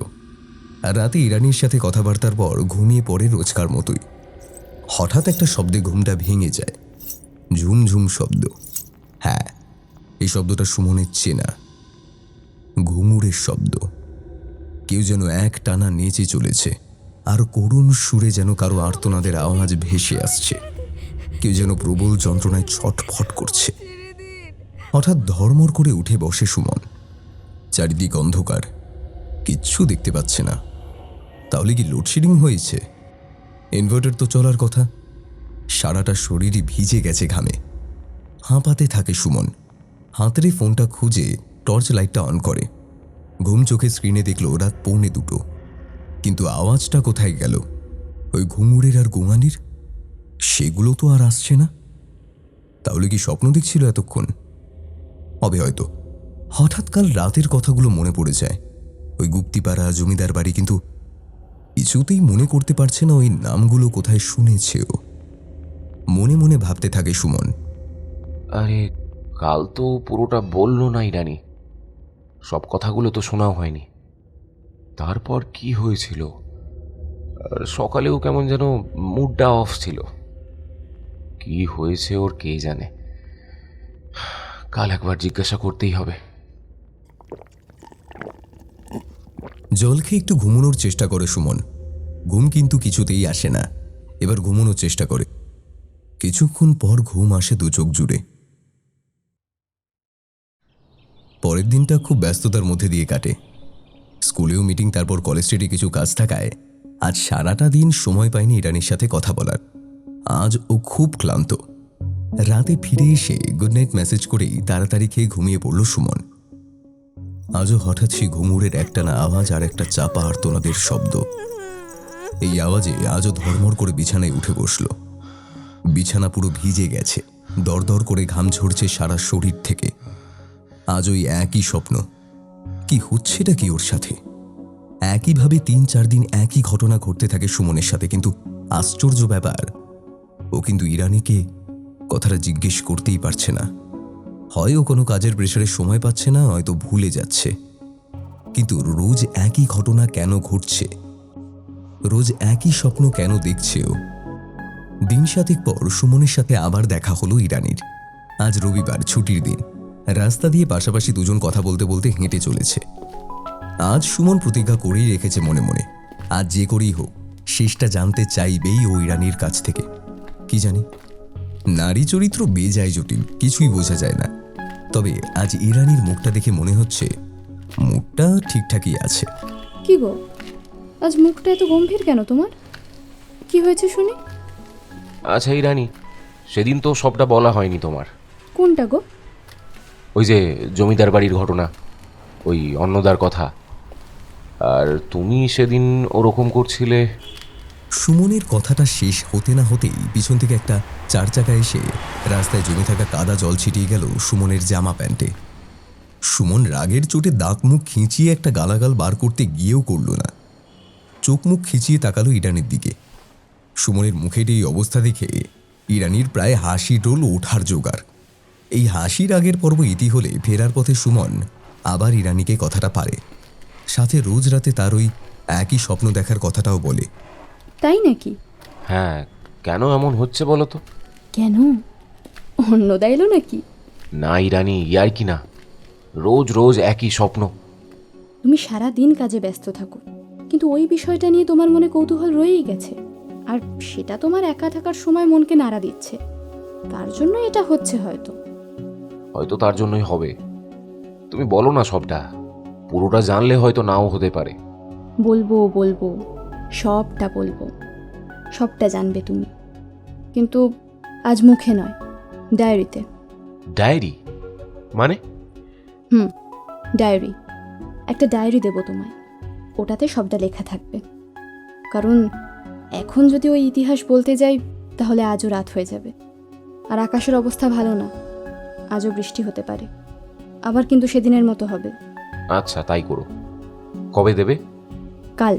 আর রাতে ইরানির সাথে কথাবার্তার পর ঘুমিয়ে পড়ে রোজকার মতোই। হঠাৎ একটা শব্দে ঘুমটা ভেঙে যায়। ঝুমঝুম শব্দ। হ্যাঁ, এই শব্দটা সুমনের চেনা। ঘুঙুরের শব্দ। কেউ যেন এক টানা নেচে চলেছে, আর করুণ সুরে যেন কারো আর্তনাদের আওয়াজ ভেসে আসছে। কেউ যেন প্রবল যন্ত্রণায় ছটফট করছে। হঠাৎ ধর্মর করে উঠে বসে সুমন। চারিদিক অন্ধকার, কিচ্ছু দেখতে পাচ্ছে না। তাহলে কি লোডশেডিং হয়েছে? ইনভার্টার তো চলার কথা। সারাটা শরীরই ভিজে গেছে ঘামে। হাঁপাতে থাকে সুমন। হাতের ফোনটা খুঁজে টর্চ লাইটটা অন করে। ঘুম চোখে স্ক্রিনে দেখল রাত 1:45। কিন্তু আওয়াজটা কোথায় গেল? ওই ঘুঙুরের আর গোঙানির? সেগুলো তো আর আসছে না। তাহলে কি স্বপ্ন দেখছিল এতক্ষণ? হবে হয়তো। হঠাৎ কাল রাতের কথাগুলো মনে পড়ে যায়। ওই গুপ্তিপাড়া, জমিদার বাড়ি, কিন্তু কিছুতেই মনে করতে পারছে না ওই নামগুলো কোথায় শুনেছে ও। মনে মনে ভাবতে থাকে সুমন, আরে কাল তো পুরোটা বললো না ইরানি, সব কথাগুলো তো শোনাও হয়নি। তারপর কি হয়েছিল? আর সকালেও কেমন যেন মুডটা অফ ছিল। কি হয়েছে ওর কে জানে। কাল একবার জিজ্ঞাসা করতেই হবে। জল খেয়ে একটু ঘুমানোর চেষ্টা করে সুমন। ঘুম কিন্তু কিছুতেই আসে না। এবার ঘুমানোর চেষ্টা করে। কিছুক্ষণ পর ঘুম আসে 2 চোখ জুড়ে। পরের দিনটা খুব ব্যস্ততার মধ্যে দিয়ে কাটে। স্কুলেও মিটিং, তারপর কলেজ স্ট্রিটে কিছু কাজ থাকায় আজ সারাটা দিন সময় পায়নি ইরানির সাথে কথা বলার। আজ ও খুব ক্লান্ত। রাতে ফিরে এসে গুড নাইট মেসেজ করেই তাড়াতাড়ি খেয়ে ঘুমিয়ে পড়ল সুমন। আজও হঠাৎ সেই ঘুঙুরের একটানা আওয়াজ আর একটা চাপা আর্তনাদের শব্দ। এই আওয়াজে আজও ধর্মর করে বিছানায় উঠে বসল। বিছানা পুরো ভিজে গেছে, দরদর করে ঘাম ঝরছে সারা শরীর থেকে। আজ ওই একই স্বপ্ন। কি হচ্ছেটা কি ওর সাথে? একইভাবে 3-4 দিন একই ঘটনা ঘটতে থাকে সুমনের সাথে, কিন্তু আশ্চর্য ব্যাপার, ও কিন্তু ইরানিকে কথাটা জিজ্ঞেস করতেই পারছে না। হয় ও কোনো কাজের প্রেসারে সময় পাচ্ছে না, হয়তো ভুলে যাচ্ছে। কিন্তু রোজ একই ঘটনা কেন ঘটছে? রোজ একই স্বপ্ন কেন দেখছে ও? দিন 7 পর সুমনের সাথে আবার দেখা হলো ইরানির। আজ রবিবার, ছুটির দিন। রাস্তা দিয়ে পাশাপাশি দুজন কথা বলতে বলতে হেঁটে চলেছে। আজ সুমন প্রতিজ্ঞা করেই রেখেছে মনে মনে, আজ যে করেই হোক শেষটা জানতে চাইবেই ওই রানীর কাছ থেকে। কি জানি, নারী চরিত্র বেজায় জটিল, কিছুই বোঝা যায় না। তবে আজ ইরানির মুখটা দেখে মনে হচ্ছে মুখটা ঠিকঠাকই আছে। কি গো, আজ মুখটা এত গম্ভীর কেন তোমার? কি হয়েছে শুনি? আচ্ছা ইরানি, সেদিন তো সবটা বলা হয়নি তোমার। কোনটা গো? ওই যে জমিদার বাড়ির ঘটনা, ওই অন্নদার কথা। আর তুমি সেদিন ওরকম করছিলে। সুমনের কথাটা শেষ হতে না হতেই পিছন থেকে একটা 4 চাকা এসে রাস্তায় জমে থাকা কাদা জল ছিটিয়ে গেল সুমনের জামা প্যান্টে। সুমন রাগের চোটে দাঁত মুখ খিঁচিয়ে একটা গালাগাল বার করতে গিয়েও করল না। চোখ মুখ খিঁচিয়ে তাকালো ইরানির দিকে। সুমনের মুখের এই অবস্থা দেখে ইরানির প্রায় হাসি টোল ওঠার জোগাড়। এই হাসির আগের পর্ব ইতি হলে ফেরার পথে সুমন আবার ইরানিকে কথাটা পারে, সাথে রোজ রাতে তার ওই একই স্বপ্ন দেখার কথাটাও বলে। তাই নাকি? হ্যাঁ, কেন এমন হচ্ছে বলো তো? কেন? অন্নদা এলো নাকি? না ইরানি, ইয়ার কি না, রোজ রোজ একই স্বপ্ন। তুমি সারা দিন কাজে ব্যস্ত থাকো, কিন্তু ওই বিষয়টা নিয়ে তোমার মনে কৌতূহল রয়েই গেছে, আর সেটা তোমার একা থাকার সময় মনকে নাড়া দিচ্ছে। তার জন্য এটা হচ্ছে হয়তো। হয়তো তার জন্যই হবে। তুমি বলো না সবটা, পুরোটা জানলে হয়তো নাও হতে পারে। বলবো বলবো, সবটা বলবো, সবটা জানবে তুমি, কিন্তু আজ মুখে নয়, ডায়েরিতে। ডায়েরি মানে? ডায়েরি, একটা ডায়েরি দেবো তোমায়, ওটাতে সবটা লেখা থাকবে। কারণ এখন যদি ওই ইতিহাস বলতে যাই তাহলে আজও রাত হয়ে যাবে, আর আকাশের অবস্থা ভালো না, আজও বৃষ্টি হতে পারে, আবার কিন্তু সেদিনের মতো হবে। আচ্ছা তাই করো। কবে দেবে? কাল,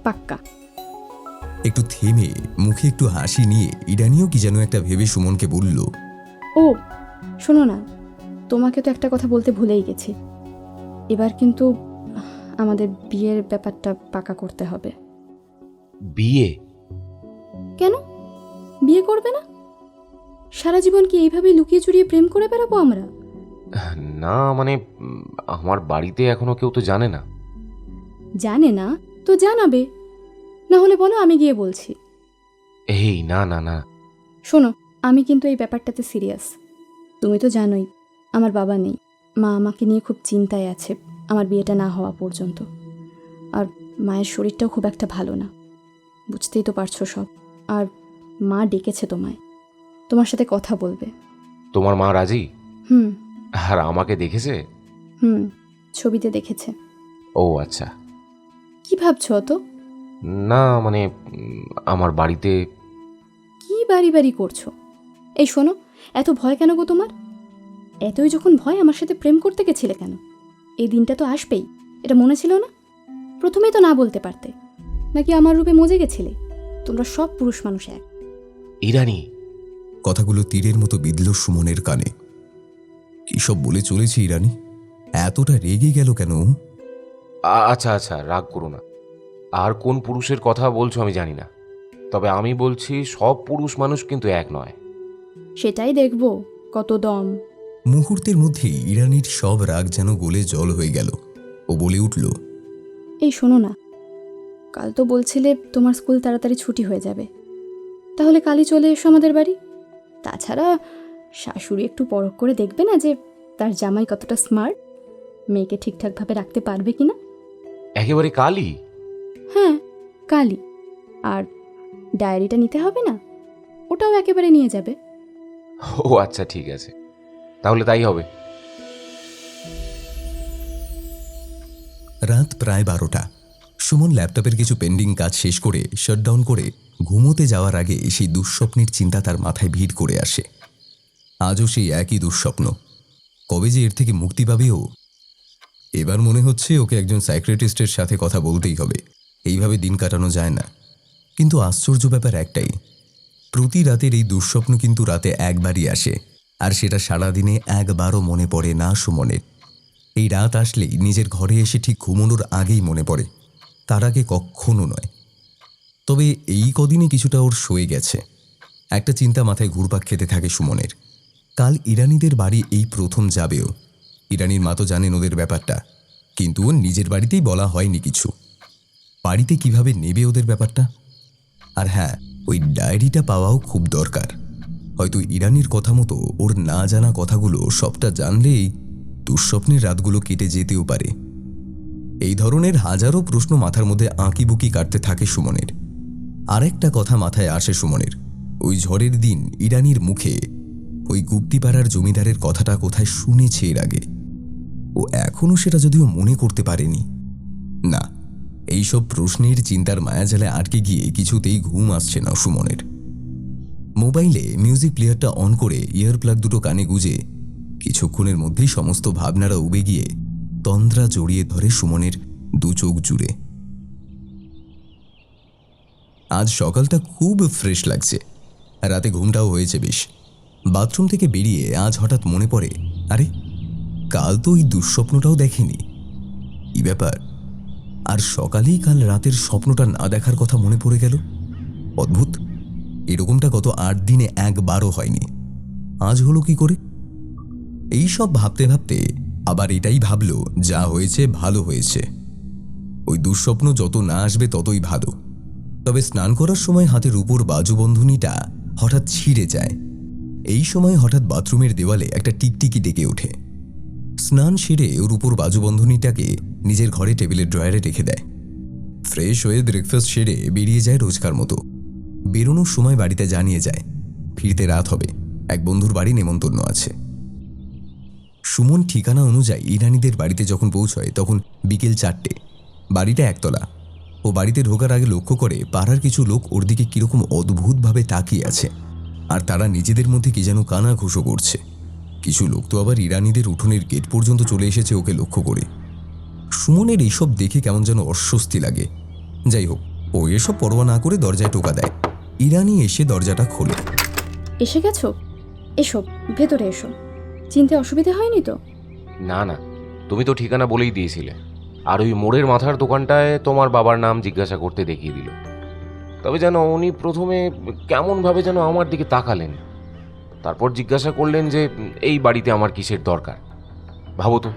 পাক্কা। একটু থেমে মুখে একটু হাসি নিয়ে ইরানিও কি যেন একটা ভেবে সুমনকে বলল, ও শোনো না, তোমাকে তো একটা কথা বলতে ভুলেই গেছি। এবার কিন্তু আমাদের বিয়ের ব্যাপারটা পাকা করতে হবে। বিয়ে? কেন বিয়ে করবে না? সারা জীবন কি এইভাবেই লুকিয়ে চুরিয়ে প্রেম করে বেড়াবো আমরা? না মানে আমার বাড়িতে এখনো কেউ তো জানে না। জানে না তো জানাবে, না হলে বলো আমি গিয়ে বলছি। এই না না না। শোনো, আমি কিন্তু এই ব্যাপারটাতে সিরিয়াস। তুমি তো জানোই আমার বাবা নেই, মা আমাকে নিয়ে খুব চিন্তায় আছে আমার বিয়েটা না হওয়া পর্যন্ত। আর মায়ের শরীরটাও খুব একটা ভালো না, বুঝতেই তো পারছো সব। আর মা ডেকেছে তোমায়, তোমার সাথে কথা বলবে। তোমার মা রাজি? হুম আর আমাকে দেখেছে? হুম, ছবিতে দেখেছে। ও আচ্ছা। কি ভাবছো তো? না মানে আমার বাড়িতে। কি বাড়ি বাড়ি করছো? এই শোনো, এত ভয় কেন গো তোমার? এতই যখন ভয়, আমার সাথে প্রেম করতে গেছিলে কেন? এই দিনটা তো আসবেই, এটা মনে ছিল না? প্রথমেই তো না বলতে পারতে। নাকি আমার রূপে মজে গেছিলে? তোমরা সব পুরুষ মানুষ এক। ইরানি, কথাগুলো তীরের মতো বিঁধল সুমনের কানে। কি সব বলে চলেছে ইরানি, এতটা রেগে গেল কেন? আচ্ছা আচ্ছা, রাগ করো না। আর কোন পুরুষের কথা বলছো আমি জানি না, তবে আমি বলছি সব পুরুষ মানুষ কিন্তু এক নয়। সেটাই দেখবো কত দম। মুহূর্তের মধ্যেই ইরানির সব রাগ যেন গলে জল হয়ে গেল। ও বলে উঠল, এই শোনো না, কাল তো বলছিলে তোমার স্কুল তাড়াতাড়ি ছুটি হয়ে যাবে, তাহলে কালই চলে এসো আমাদের বাড়ি। তাছাড়া শাশুড়ি একটু পরখ করে দেখবে না যে তার জামাই কতটা স্মার্ট, মেয়েকে ঠিকঠাকভাবে রাখতে পারবে কিনা। একেবারে কালই? হ্যাঁ কালই। আর ডায়েরিটা নিতে হবে না, ওটাও একেবারে নিয়ে যাবে। ও আচ্ছা ঠিক আছে, তাহলে তাই হবে। রাত প্রায় 12টা। সুমন ল্যাপটপের কিছু পেন্ডিং কাজ শেষ করে শাটডাউন করে ঘুমোতে যাওয়ার আগে সেই দুঃস্বপ্নের চিন্তা তার মাথায় ভিড় করে আসে। আজও সেই একই দুঃস্বপ্ন। কবে যে এর থেকে মুক্তি পাবে ও? এবার মনে হচ্ছে ওকে একজন সাইকিয়াট্রিস্টের সাথে কথা বলতেই হবে, এইভাবে দিন কাটানো যায় না। কিন্তু আশ্চর্য ব্যাপার একটাই, প্রতি রাতের এই দুঃস্বপ্ন কিন্তু রাতে একবারই আসে, আর সেটা সারাদিনে একবারও মনে পড়ে না সুমনের। এই রাত আসলেই নিজের ঘরে এসে ঠিক ঘুমানোর আগেই মনে পড়ে, তার আগে কখনো নয়। তবে এই কদিনে কিছুটা ওর সয়ে গেছে। একটা চিন্তা মাথায় ঘুরপাক খেতে থাকে সুমনের। কাল ইরানিদের বাড়ি এই প্রথম যাবেও। ইরানির মা তো জানেন ওদের ব্যাপারটা, কিন্তু নিজের বাড়িতেই বলা হয়নি কিছু। বাড়িতে কিভাবে নেবে ওদের ব্যাপারটা? আর হ্যাঁ, ওই ডায়েরিটা পাওয়াও খুব দরকার। হয়তো ইরানির কথা মতো ওর না জানা কথাগুলো সবটা জানলেই দুঃস্বপ্নের রাতগুলো কেটে যেতেও পারে। এই ধরনের হাজারো প্রশ্ন মাথার মধ্যে আঁকিবুকি কাটতে থাকে সুমনের। আরেকটা কথা মাথায় আসে সুমনের, ওই ঝড়ের দিন ইরানির মুখে ওই গুপ্তিপাড়ার জমিদারের কথাটা কোথায় শুনেছে এর আগে। ও এখনও সেটা যদিও মনে করতে পারেনি। না, এইসব প্রশ্নের চিন্তার মায়াজালে আটকে গিয়ে কিছুতেই ঘুম আসছে না সুমনের। মোবাইলে মিউজিক প্লেয়ারটা অন করে ইয়ার প্লাগ দুটো কানে গুঁজে কিছুক্ষণের মধ্যেই সমস্ত ভাবনারা উবে গিয়ে তন্দ্রা জড়িয়ে ধরে সুমনের দু চোখ জুড়ে। আজ সকালটা খুব ফ্রেশ লাগছে, রাতে ঘুমটাও হয়েছে বেশ। বাথরুম থেকে বেরিয়ে আজ হঠাৎ মনে পড়ে, আরে কাল তো ওই দুঃস্বপ্নটাও দেখেনি। কি ব্যাপার? আর সকালেই কাল রাতের স্বপ্নটা না দেখার কথা মনে পড়ে গেল। অদ্ভুত, এরকমটা গত 8 দিনে একবারও হয়নি। আজ হলো কি করে? এই সব ভাবতে ভাবতে আবার এটাই ভাবল, যা হয়েছে ভালো হয়েছে। ওই দুঃস্বপ্ন যত না আসবে ততই ভালো। তবে স্নান করার সময় হাতের উপর বাজুবন্ধনীটা হঠাৎ ছিঁড়ে যায়। এই সময় হঠাৎ বাথরুমের দেওয়ালে একটা টিকটিকি ডেকে ওঠে। স্নান সেরে ওর উপর বাজুবন্ধনীটাকে নিজের ঘরে টেবিলের ড্রয়ারে রেখে দেয়। ফ্রেশ হয়ে ব্রেকফাস্ট সেরে বেরিয়ে যায় রোজকার মতো। বেরোনোর সময় বাড়িতে জানিয়ে যায় ফিরতে রাত হবে, এক বন্ধুর বাড়ি নেমন্তন্ন আছে। সুমন ঠিকানা অনুযায়ী ইরানিদের বাড়িতে যখন পৌঁছয় তখন বিকেল 4টে। বাড়িটা একতলা। ও বাড়িতে ঢোকার আগে লক্ষ্য করে পাড়ার কিছু লোক ওর দিকে কিরকম অদ্ভুতভাবে তাকিয়ে আছে, আর তারা নিজেদের মধ্যে কি যেন কানাঘুষো করছে। কিছু লোক তো আবার ইরানিদের উঠোনের গেট পর্যন্ত চলে এসেছে ওকে লক্ষ্য করে। সুমনের এইসব দেখে কেমন যেন অস্বস্তি লাগে। যাই হোক, ও এসব পরোয়া না করে দরজায় টোকা দেয়। ইরানি এসে দরজাটা খোলে। এসে গেছো? এসো, ভেতরে এসো। চিনতে অসুবিধা হয়নি তো? না না, তুমি তো ঠিকানা বলেই দিয়েছিলে। আর ওই মোড়ের মাথার দোকানটায় তোমার বাবার নাম জিজ্ঞাসা করতে দেখিয়ে দিল। তবে যেন উনি প্রথমে কেমনভাবে যেন আমার দিকে তাকালেন, তারপর জিজ্ঞাসা করলেন যে এই বাড়িতে আমার কিসের দরকার। ভাবো তো,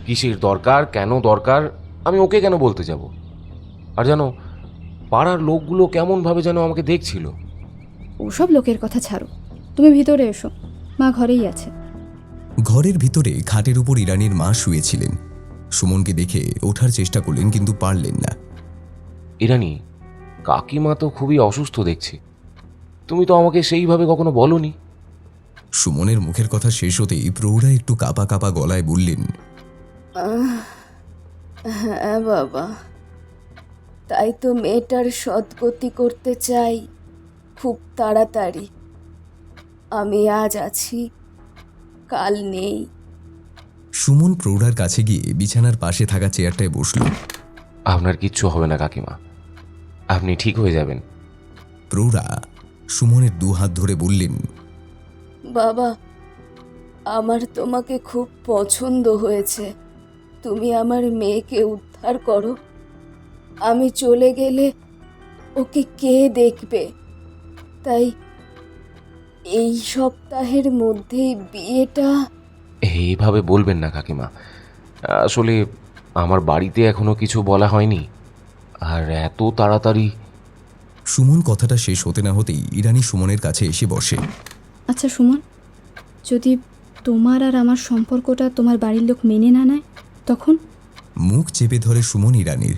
কিসের দরকার, কেন দরকার, আমি ওকে কেন বলতে যাব? আর যেন পাড়ার লোকগুলো কেমনভাবে যেন আমাকে দেখছিল। ওসব লোকের কথা ছাড়ো, তুমি ভিতরে এসো, মা ঘরেই আছে। ঘরের ভিতরে খাটের উপর ইরানির মা শুয়েছিলেন। সুমনকে দেখে ওঠার চেষ্টা করলেন, কিন্তু পারলেন না। ইরানি, কাকিমা তো খুবই অসুস্থ দেখছি। তুমি তো আমাকে সেইভাবে কখনো বলোনি। সুমনের মুখের কথা শেষ হতেই প্রৌঢ়া একটু কাপা কাপা গলায় বললেন, হ্যাঁ বাবা, তাই তো মেয়েটার সদ্গতি করতে চাই খুব তাড়াতাড়ি। আমি আজ আছি, কাল নেই। সুমন প্রৌঢ়ার কাছে গিয়ে বিছানার পাশে থাকা চেয়ারটায় বসল। আপনার কিচ্ছু হবে না কাকিমা, আপনি ঠিক হয়ে যাবেন। প্রৌঢ়া সুমনের 2 হাত ধরে বললেন, বাবা, আমার তোমাকে খুব পছন্দ হয়েছে। তুমি আমার মেয়েকে উদ্ধার করো। আমি চলে গেলে ওকে কে দেখবে? তাই এই সপ্তাহের মধ্যেই বিয়েটা। এইভাবে বলবেন না কাকিমা, আসলে আমার বাড়িতে এখনো কিছু বলা হয়নি, আর এত তাড়াতাড়ি। সুমন কথাটা শেষ হতে না হতেই ইরানি সুমনের কাছে এসে বসে। আচ্ছা সুমন, যদি তোমার আর আমার সম্পর্কটা তোমার বাড়ির লোক মেনে না নেয় তখন? মুখ চেপে ধরে সুমন ইরানির।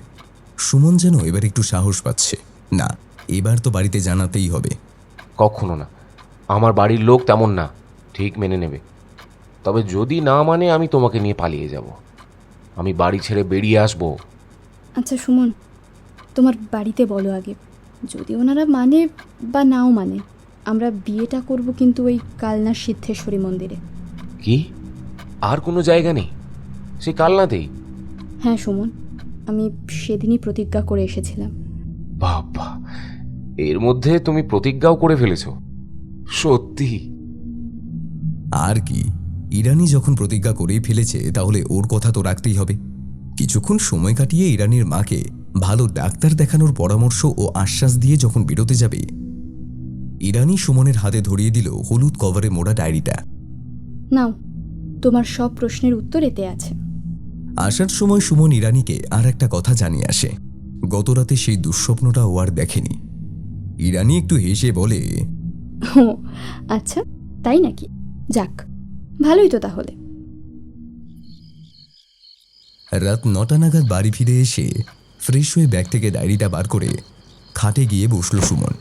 সুমন যেন এবার একটু সাহস পাচ্ছে। না, এবার তো বাড়িতে জানাতেই হবে। কখনো না, আমার বাড়ির লোক তেমন না, ঠিক মেনে নেবে। তবে যদি না মানে আমি তোমাকে নিয়ে পালিয়ে যাব, আমি বাড়ি ছেড়ে বেরিয়ে আসবো। আচ্ছা সুমন, তোমার বাড়িতে বলো আগে, যদি ওনারা মানে বা নাও মানে আমরা বিয়েটা করব, কিন্তু ওই কালনা সিদ্ধেশ্বরী মন্দিরে। কি আর কোনো জায়গা নেই? সে কালনাতেই? হ্যাঁ সুমন, আমি সেদিনই প্রতিজ্ঞা করে এসেছিলাম। বাবা, এর মধ্যে তুমি প্রতিজ্ঞাও করে ফেলেছো? সত্যি? আর কি, ইরানি যখন প্রতিজ্ঞা করেই ফেলেছে তাহলে ওর কথা তো রাখতেই হবে। কিছুক্ষণ সময় কাটিয়ে ইরানির মাকে ভালো ডাক্তার দেখানোর পরামর্শ ও আশ্বাস দিয়ে যখন বেরোতে যাবে, ইরানি সুমনের হাতে ধরিয়ে দিল হলুদ কভারে মোড়া ডায়েরিটা। নাও, তোমার সব প্রশ্নের উত্তর এতে আছে। আসার সময় সুমন ইরানিকে আর একটা কথা জানিয়ে আসে। গতরাতে সেই দুঃস্বপ্নটা ও আর দেখেনি। ইরানি একটু হেসে বলে, ও আচ্ছা, তাই নাকি? যাক, ভালোই তো তাহলে। রাত 9টা নাগাদ বাড়ি ফিরে এসে ফ্রেশ হয়ে ব্যাগ থেকে ডায়েরিটা বার করে খাটে গিয়ে বসল সুমন।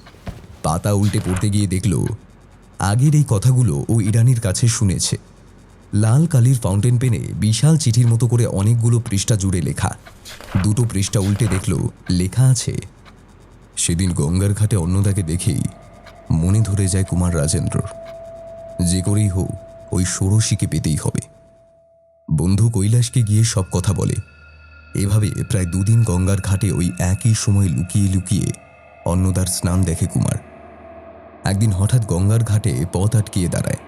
পাতা উল্টে পড়তে গিয়ে দেখল আগের এই কথাগুলো ও ইরানির কাছে শুনেছে। লাল কালির ফাউন্টেন পেনে বিশাল চিঠির মতো করে অনেকগুলো পৃষ্ঠা জুড়ে লেখা। দুটো পৃষ্ঠা উল্টে দেখল লেখা আছে, সেদিন গঙ্গার ঘাটে অন্নদাকে দেখেই মনে ধরে যায় কুমার রাজেন্দ্রর। যে করেই হোক ওই ষোড়শীকে পেতেই হবে। বন্ধু কৈলাসকে গিয়ে সব কথা বলে। এভাবে প্রায় 2 দিন গঙ্গার ঘাটে ওই একই সময় লুকিয়ে লুকিয়ে অন্নদার স্নান দেখে কুমার। একদিন হঠাৎ গঙ্গার ঘাটে পথ আটকিয়ে দাঁড়ায়।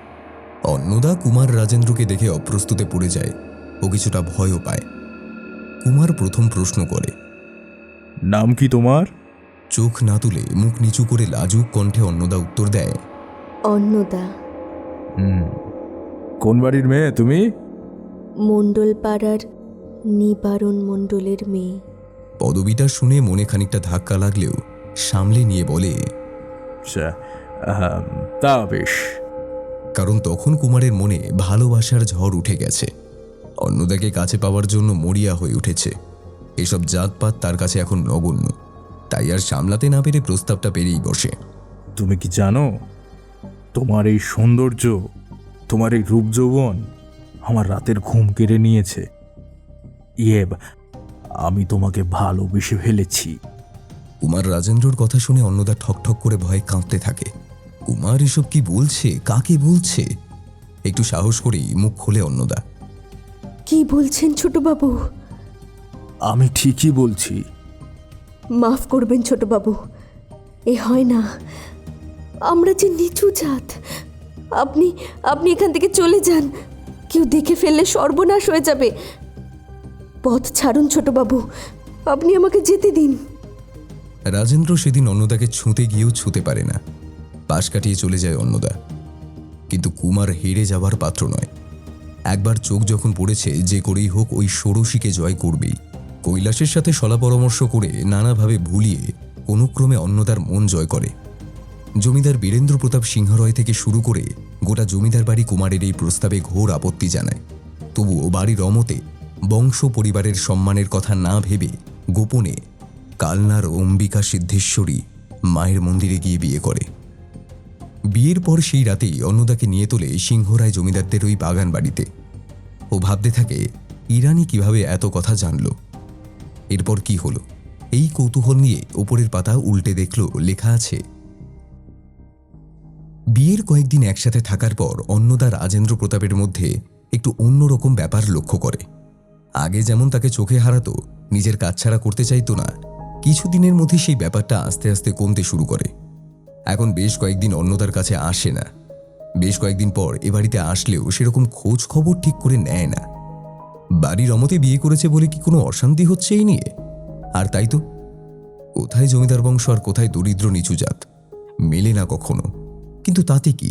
অন্নদা কুমার রাজেন্দ্রকে দেখে অপ্রস্তুতে পড়ে যায় ও কিছুটা ভয়ও পায়। কুমার প্রথম প্রশ্ন করে, নাম কি তোমার? চোখ না তুলে মুখ নিচু করে লাজুক কণ্ঠে অন্নদা উত্তর দেয়, অন্নদা। কোন বাড়ির মেয়ে তুমি? মণ্ডল পাড়ার নিবারণ মণ্ডলের মেয়ে। পদবিটা শুনে মনে খানিকটা ধাক্কা লাগলেও সামলে নিয়ে বলে, আচ্ছা, তা বেশ। কারণ তখন কুমারের মনে ভালোবাসার ঝড় উঠে গেছে। অন্নদাকে কাছে পাওয়ার জন্য মরিয়া হয়ে উঠেছে। এসব জাতপাত তার কাছে এখন নগণ্য, তাই আর সামলাতে না পেরে প্রস্তাবটা পেরেই বসে। তুমি কি জানো, তোমার এই সৌন্দর্য, তোমার এই রূপ যৌবন আমার রাতের ঘুম কেড়ে নিয়েছে। আমি তোমাকে ভালোবেসে ফেলেছি। কুমার রাজেন্দ্রর কথা শুনে অন্নদা ঠকঠক করে ভয়ে কাঁপতে থাকে। কুমার এসব কি বলছে, কাকে বলছে? একটু সাহস করেই মুখ খোলে অন্নদা। কি বলছেন ছোটবাবু? আমি ঠিকই বলছি। মাফ করবেন ছোটবাবু, এ হয় না। আমরা যে নিচু জাত। আপনি আপনি এখান থেকে চলে যান। কেউ দেখে ফেললে সর্বনাশ হয়ে যাবে। পথ ছাড়ুন ছোটবাবু, আপনি আমাকে যেতে দিন। রাজেন্দ্র সেদিন অন্নদাকে ছুঁতে গিয়েও ছুঁতে পারে না। পাশ কাটিয়ে চলে যায় অন্নদা। কিন্তু কুমার হেরে যাওয়ার পাত্র নয়। একবার চোখ যখন পড়েছে, যে করেই হোক ওই ষোড়শীকে জয় করবেই। কৈলাসের সাথে সলা পরামর্শ করে নানাভাবে ভুলিয়ে কোনো ক্রমে অন্নদার মন জয় করে। জমিদার বীরেন্দ্র প্রতাপ সিংহ রয় থেকে শুরু করে গোটা জমিদার বাড়ি কুমারের এই প্রস্তাবে ঘোর আপত্তি জানায়। তবুও বাড়ির অমতে বংশ পরিবারের সম্মানের কথা না ভেবে গোপনে কালনার অম্বিকা সিদ্ধেশ্বরী মায়ের মন্দিরে গিয়ে বিয়ে করে। বিয়ের পর সেই রাতেই অন্নদাকে নিয়ে তোলে সিংহরায় জমিদারদের ওই বাগান বাড়িতে। ও ভাবতে থাকে ইরানি কিভাবে এত কথা জানল, এরপর কি হলো। এই কৌতূহল নিয়ে ওপরের পাতা উল্টে দেখল লেখা আছে, বিয়ের কয়েকদিন একসাথে থাকার পর অন্নদা রাজেন্দ্র প্রতাপের মধ্যে একটু অন্যরকম ব্যাপার লক্ষ্য করে। আগে যেমন তাকে চোখে হারাতো, নিজের কাজছাড়া করতে চাইতো না, কিছুদিনের মধ্যে সেই ব্যাপারটা আস্তে আস্তে কমতে শুরু করে। এখন বেশ কয়েকদিন অন্নদার কাছে আসে না। বেশ কয়েকদিন পর এ বাড়িতে আসলেও সেরকম খোঁজ খবর ঠিক করে নেয় না। বাড়ির অমতে বিয়ে করেছে বলে কি কোনো অশান্তি হচ্ছে এই নিয়ে? আর তাই তো, কোথায় জমিদার বংশ আর কোথায় দরিদ্র নিচু জাত, মেলে না কখনো। কিন্তু তাতে কি,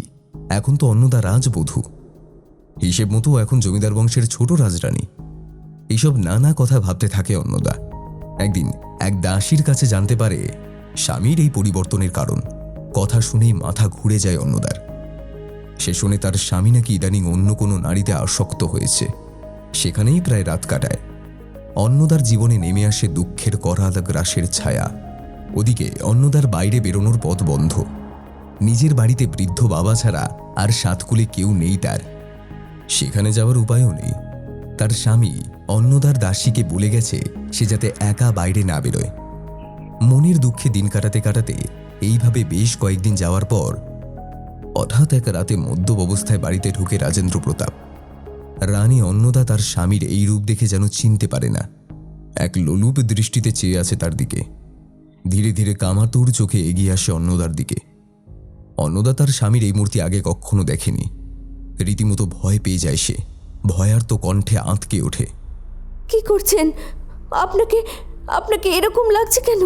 এখন তো অন্নদা রাজবধূ, হিসেব মতো এখন জমিদার বংশের ছোট রাজরানী। এইসব নানা কথা ভাবতে থাকে অন্নদা। একদিন এক দাসীর কাছে জানতে পারে স্বামীর এই পরিবর্তনের কারণ। কথা শুনেই মাথা ঘুরে যায় অন্নদার। সে শুনে তার স্বামী নাকি ইদানিং অন্য কোনো নারীতে আসক্ত হয়েছে। সেখানেই প্রায় রাত কাটায়। অন্নদার জীবনে নেমে আসে দুঃখের করাল গ্রাসের ছায়া। ওদিকে অন্নদার বাইরে বেরোনোর পথ বন্ধ। নিজের বাড়িতে বৃদ্ধ বাবা ছাড়া আর সাতকুলে কেউ নেই তার। সেখানে যাওয়ার উপায়ও নেই। তার স্বামী অন্নদার দাসীকে বলে গেছে সে যাতে একা বাইরে না বেরোয়। মনের দুঃখে দিন কাটাতে কাটাতে এইভাবে বেশ কয়েকদিন যাওয়ার পর হঠাৎ এক রাতে মদ্যপ অবস্থায় বাড়িতে ঢুকে রাজেন্দ্র প্রতাপ। রানী অন্নদা তার স্বামীর এই রূপ দেখে যেন চিনতে পারে না। এক লোলুপ দৃষ্টিতে চেয়ে আছে তার দিকে। ধীরে ধীরে কামাতুর চোখে এগিয়ে আসে অন্নদার দিকে। অন্নদা তার স্বামীর এই মূর্তি আগে কখনো দেখেনি। রীতিমতো ভয় পেয়ে যায় সে। ভয়ার্ত কণ্ঠে আঁতকে ওঠে, কি করছেন? আপনাকে আপনাকে এরকম লাগছে কেন?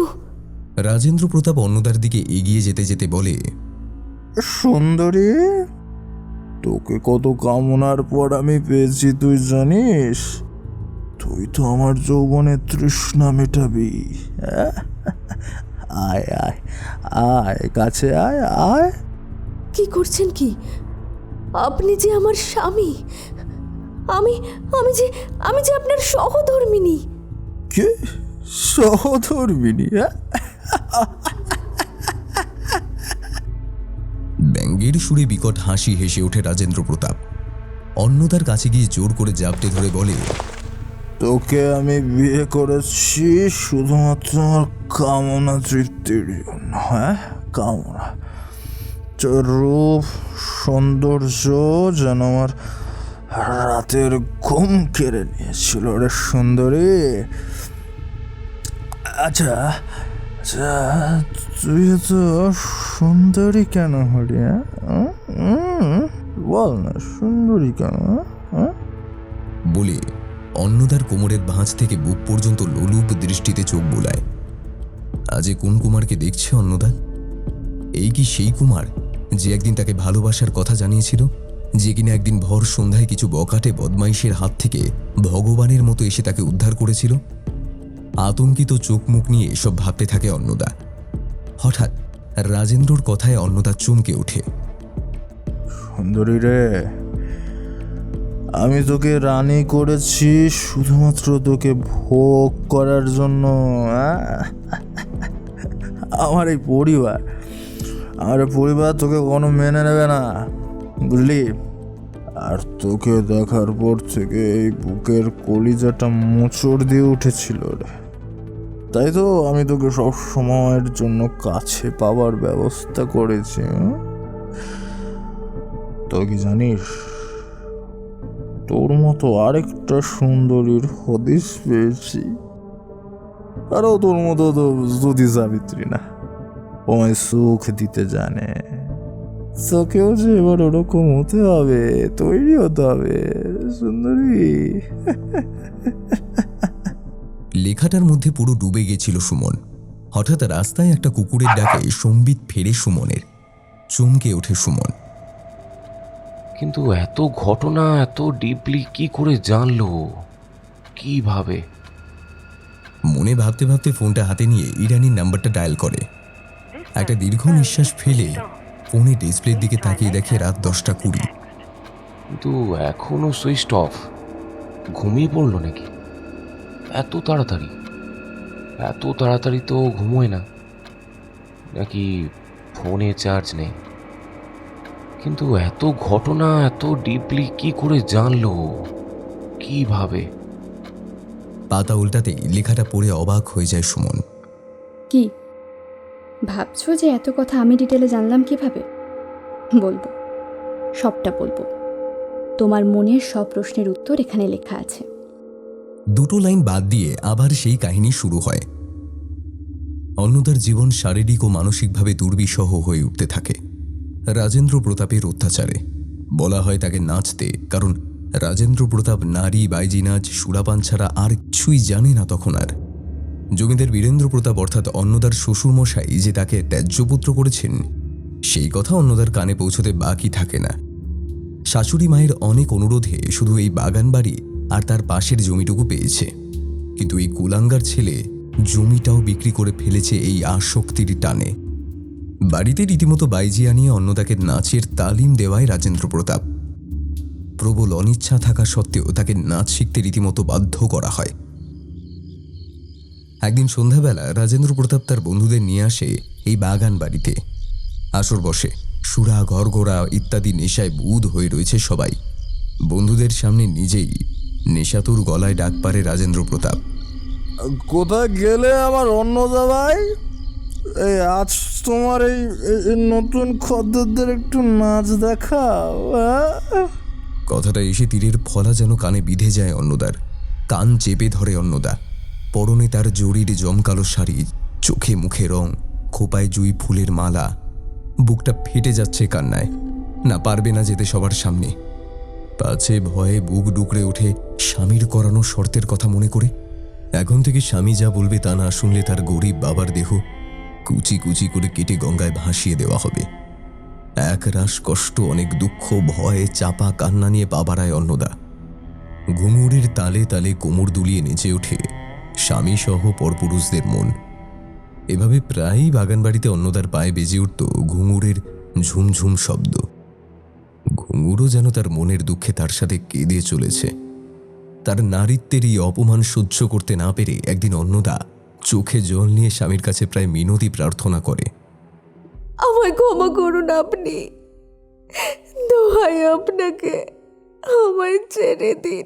রাজেন্দ্র প্রতাপ অন্নদার দিকে এগিয়ে যেতে যেতে বলে, সুন্দরী, তোকে কত কামনার পর আমি পেয়েছি তুই জানিস? তুই তো আমার যৌবনের তৃষ্ণা মেটাবি। আয় আয় আয়, কাছে আয় আয়। কি করছেন কি? আপনি যে আমার স্বামী, আমি আমি যে আমি যে আপনার সহধর্মিনী। কে? সহধর্মিনী? ব্যঙ্গের সুরে বিকট হাসি হেসে ওঠে রাজেন্দ্র প্রতাপ। অন্নদার কাছে গিয়ে জোর করে জাপটে ধরে বলে, তোকে আমি বিয়ে করেছি শুধুমাত্র আমার কামনা তৃপ্তির জন্য। হ্যাঁ, কামনা। তোর রূপ সৌন্দর্য যেন আমার রাতের ঘুম কেড়ে নিয়েছিল রে সুন্দরী। আচ্ছা আচ্ছা, তুই তো সুন্দরী কেন হলি? বল না, সুন্দরী কেন? বলে অন্নদার কোমরের ভাঁজ থেকে বুক পর্যন্ত লোলুপ দৃষ্টিতে চোখ বোলায়। আজ কোন কুমারকে দেখছে অন্নদা? এই কি সেই কুমার যে একদিন তাকে ভালোবাসার কথা জানিয়েছিল, যে কিনা একদিন ভর সন্ধ্যায় কিছু বকাটে বদমাইশের হাত থেকে ভগবানের মতো এসে তাকে উদ্ধার করেছিল? আতঙ্কিত চোখ মুখ নিয়ে এসব ভাবতে থাকে অন্নদা। হঠাৎ রাজেন্দ্রর কথায় অন্নদা চমকে ওঠে। সুন্দরী রে, আমি তোকে রানী করেছি শুধুমাত্র তোকে ভোগ করার জন্য। আমার এই পরিবার তোকে কোনো মেনে নেবে না, বুঝলি? আর তোকে দেখার পর থেকে এই বুকের কলিজাটা মোচড় দিয়ে উঠেছিল রে। তাই তো আমি তোকে সব সময়ের জন্য কাছে পাওয়ার ব্যবস্থা করেছি। তো কি জানিস, তোর মতো আরেকটা সুন্দরীর হদিস পেয়েছি। আরও তোর মতো তো যদি সাবিত্রী না, তোমায় সুখ দিতে জানে। তোকেও যে এবার ওরকম হতে হবে, তৈরি হতে হবে সুন্দরী। লেখাটার মধ্যে পুরো ডুবে গেছিল সুমন। হঠাৎ রাস্তায় একটা কুকুরের ডাকে সম্বিত ফেরে সুমনের। চমকে ওঠে সুমন। কিন্তু এত ঘটনা এত ডিপলি কি করে জানলো, কিভাবে? মনে ভাবতে ভাবতে ফোনটা হাতে নিয়ে ইরানির নাম্বারটা ডায়াল করে। একটা দীর্ঘ নিঃশ্বাস ফেলে ফোনে ডিসপ্লের দিকে তাকিয়ে দেখে রাত 10:20। কিন্তু এখনো সুইচ অফ। ঘুমিয়ে পড়লো নাকি? এত তাড়াতাড়ি তো ঘুমোয় না। নাকি ফোনে চার্জ নেই? কিন্তু এত ঘটনা এত ডিপলি কি করে জানলো, কিভাবে? পাতা উল্টাতেই লেখাটা পড়ে অবাক হয়ে যায় সুমন। কি ভাবছো যে এত কথা আমি ডিটেলে জানলাম কিভাবে? বলবো, সবটা বলবো। তোমার মনের সব প্রশ্নের উত্তর এখানে লেখা আছে। দুটো লাইন বাদ দিয়ে আবার সেই কাহিনী শুরু হয়। অন্নদার জীবন শারীরিক ও মানসিকভাবে দুর্বিষহ হয়ে উঠতে থাকে রাজেন্দ্র প্রতাপের অত্যাচারে। বলা হয় তাকে নাচতে, কারণ রাজেন্দ্র প্রতাপ নারী, বাইজি নাচ, সুরাপান ছাড়া আর কিছুই জানে না তখন আর। জমিদার বীরেন্দ্র প্রতাপ অর্থাৎ অন্নদার শ্বশুরমশাই যে তাকে ত্যায্যপুত্র করেছেন, সেই কথা অন্নদার কানে পৌঁছতে বাকি থাকে না। শাশুড়ি মায়ের অনেক অনুরোধে শুধু এই বাগান বাড়ি আর তার পাশের জমিটুকু পেয়েছে। কিন্তু এই কুলাঙ্গার ছেলে জমিটাও বিক্রি করে ফেলেছে এই আসক্তির টানে। বাড়িতে রীতিমতো বাইজি আনিয়ে অন্নদাকে নাচের তালিম দেওয়ায় রাজেন্দ্র প্রতাপ। প্রবল অনিচ্ছা থাকা সত্ত্বেও তাকে নাচ শিখতে রীতিমতো বাধ্য করা হয়। একদিন সন্ধ্যাবেলা রাজেন্দ্র প্রতাপ তার বন্ধুদের নিয়ে আসে এই বাগান বাড়িতে। আসর বসে, সুরা, গড়গড়া ইত্যাদি নেশায় বুঁদ হয়ে রয়েছে সবাই। বন্ধুদের সামনে নিজেই নেশাতুর গলায় ডাক পারে রাজেন্দ্র প্রতাপ। কোথায় গেলে আমার অন্নদা ভাই? এই আজ তোমার এই নতুন খদ্দেরদের একটু নাচ দেখাও। কথাটা এসে তীরের ফলা যেন কানে বিঁধে যায় অন্নদার। কান চেপে ধরে অন্নদা। পরনে তার জরির জমকালো শাড়ি, চোখে মুখে রং, খোপায় জুঁই ফুলের মালা। বুকটা ফেটে যাচ্ছে কান্নায়। না, পারবে না যেতে সবার সামনে। পাছে ভয়ে বুক ডুকরে ওঠে স্বামীর করানো শর্তের কথা মনে করে। এখন থেকে স্বামী যা বলবে তা না শুনলে তার গরিব বাবার দেহ কুচি কুচি করে কেটে গঙ্গায় ভাসিয়ে দেওয়া হবে। এক রাশ কষ্ট, অনেক দুঃখ, ভয়, চাপা কান্না নিয়ে পা বাড়ায় অন্নদা। ঘুঙুরের তালে তালে কোমর দুলিয়ে নেচে ওঠে স্বামী সহ পরপুরুষদের মন। এভাবে প্রায়ই বাগানবাড়িতে অন্নদার পায়ে বেজে উঠত ঘুঙুরের ঝুমঝুম শব্দ। ঘুঙুরও যেন তার মনের দুঃখে তার সাথে কেঁদে চলেছে। তার নারীত্বের এই অপমান সহ্য করতে না পেরে একদিন অন্নদা চোখে জল নিয়ে স্বামীর কাছে প্রায় মিনতি প্রার্থনা করে। আমায় ক্ষমা করুন আপনি, দোহাই আপনাকে, আমায় ছেড়ে দিন।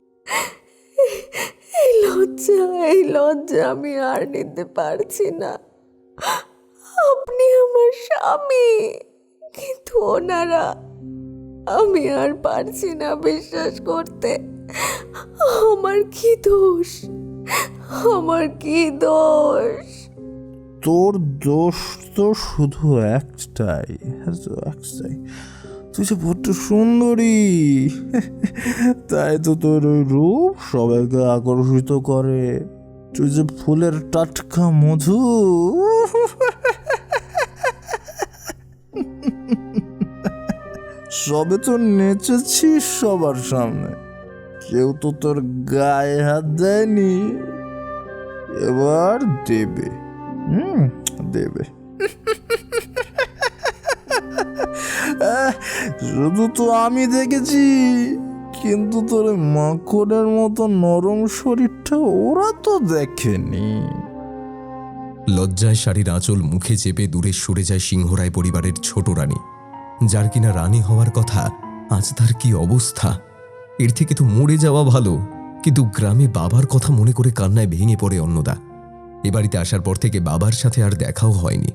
এই লজ্জা আমি আর নিতে পারছি না। আপনি আমার স্বামী, কিন্তু ওনারা, আমি আর পারছি না বিশ্বাস করতে। আমার কি দোষ, আমার কি দোষ? তোর দোষ তো শুধু একটাই, তুই যে বড্ড সুন্দরী, তাই তো তোর ওই রূপ সবাইকে আকর্ষিত করে। তুই যে ফুলের টাটকা মধু, সবে তো নেচেছিস সবার সামনে, কেউ তো তোর গায়ে হাত দেয়নি, এবার দেবে। দেবে। শুধু তো আমি দেখেছি, কিন্তু তোর মাকড়ের মতো নরম শরীরটা ওরা তো দেখেনি। লজ্জায় শাড়ির আঁচল মুখে চেপে দূরে সরে যায় সিংহরায় পরিবারের ছোট রানী, যার কিনা রানী হওয়ার কথা। আজ তার কি অবস্থা! এর থেকে তো মরে যাওয়া ভালো। কিন্তু গ্রামে বাবার কথা মনে করে কান্নায় ভেঙে পড়ে অন্নদা। এ বাড়িতে আসার পর থেকে বাবার সাথে আর দেখাও হয়নি।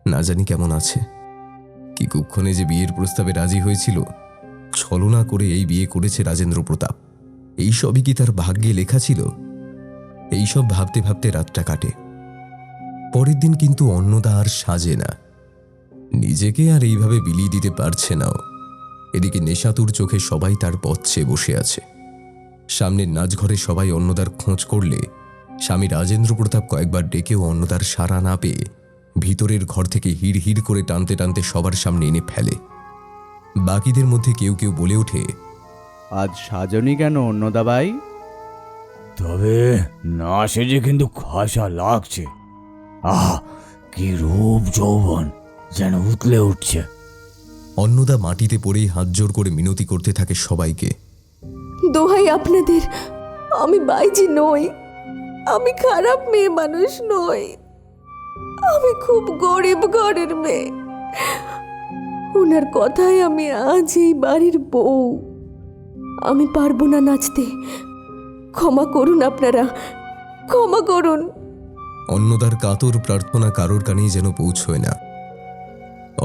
না জানি কেমন আছে। কি কুক্ষণে যে বিয়ের প্রস্তাবে রাজি হয়েছিল, ছলনা করে এই বিয়ে করেছে রাজেন্দ্র প্রতাপ। এই সবই কি তার ভাগ্যে লেখা ছিল? এইসব ভাবতে ভাবতে রাতটা কাটে। পরের দিন কিন্তু অন্নদা আর সাজে না, নিজেকে আর এইভাবে বিলিয়ে দিতে পারছে নাও। এদিকে নেশাতুর চোখে সবাই তার পথ চেয়ে বসে আছে। সামনের নাচঘরে সবাই অন্নদার খোঁজ করলে স্বামী রাজেন্দ্র প্রতাপ কয়েকবার ডেকেও অন্নদার সাড়া না পেয়ে ভিতরের ঘর থেকে হিড় হিড় করে টানতে টানতে সবার সামনে এনে ফেলে। বাকিদের মধ্যে কেউ কেউ বলে ওঠে, আজ সাজনি কেন অন্নদাবাই? তবে না সেজে কিন্তু খাসা লাগছে। আহা, কি রূপ যৌবন, যেন উতলে উঠছে। অন্নদা মাটিতে পড়েই হাত জোর করে মিনতি করতে থাকে সবাইকে। দোহাই আপনাদের, আমি বাইজি নই, আমি খারাপ মেয়ে মানুষ নই, আমি খুব গরিব ঘরের মেয়ে। ওনার কথায় আমি আজ এই বাড়ির বউ। আমি পারবো না নাচতে, ক্ষমা করুন আপনারা, ক্ষমা করুন। অন্নদার কাতর প্রার্থনা কারোর কানেই যেন পৌঁছয় না।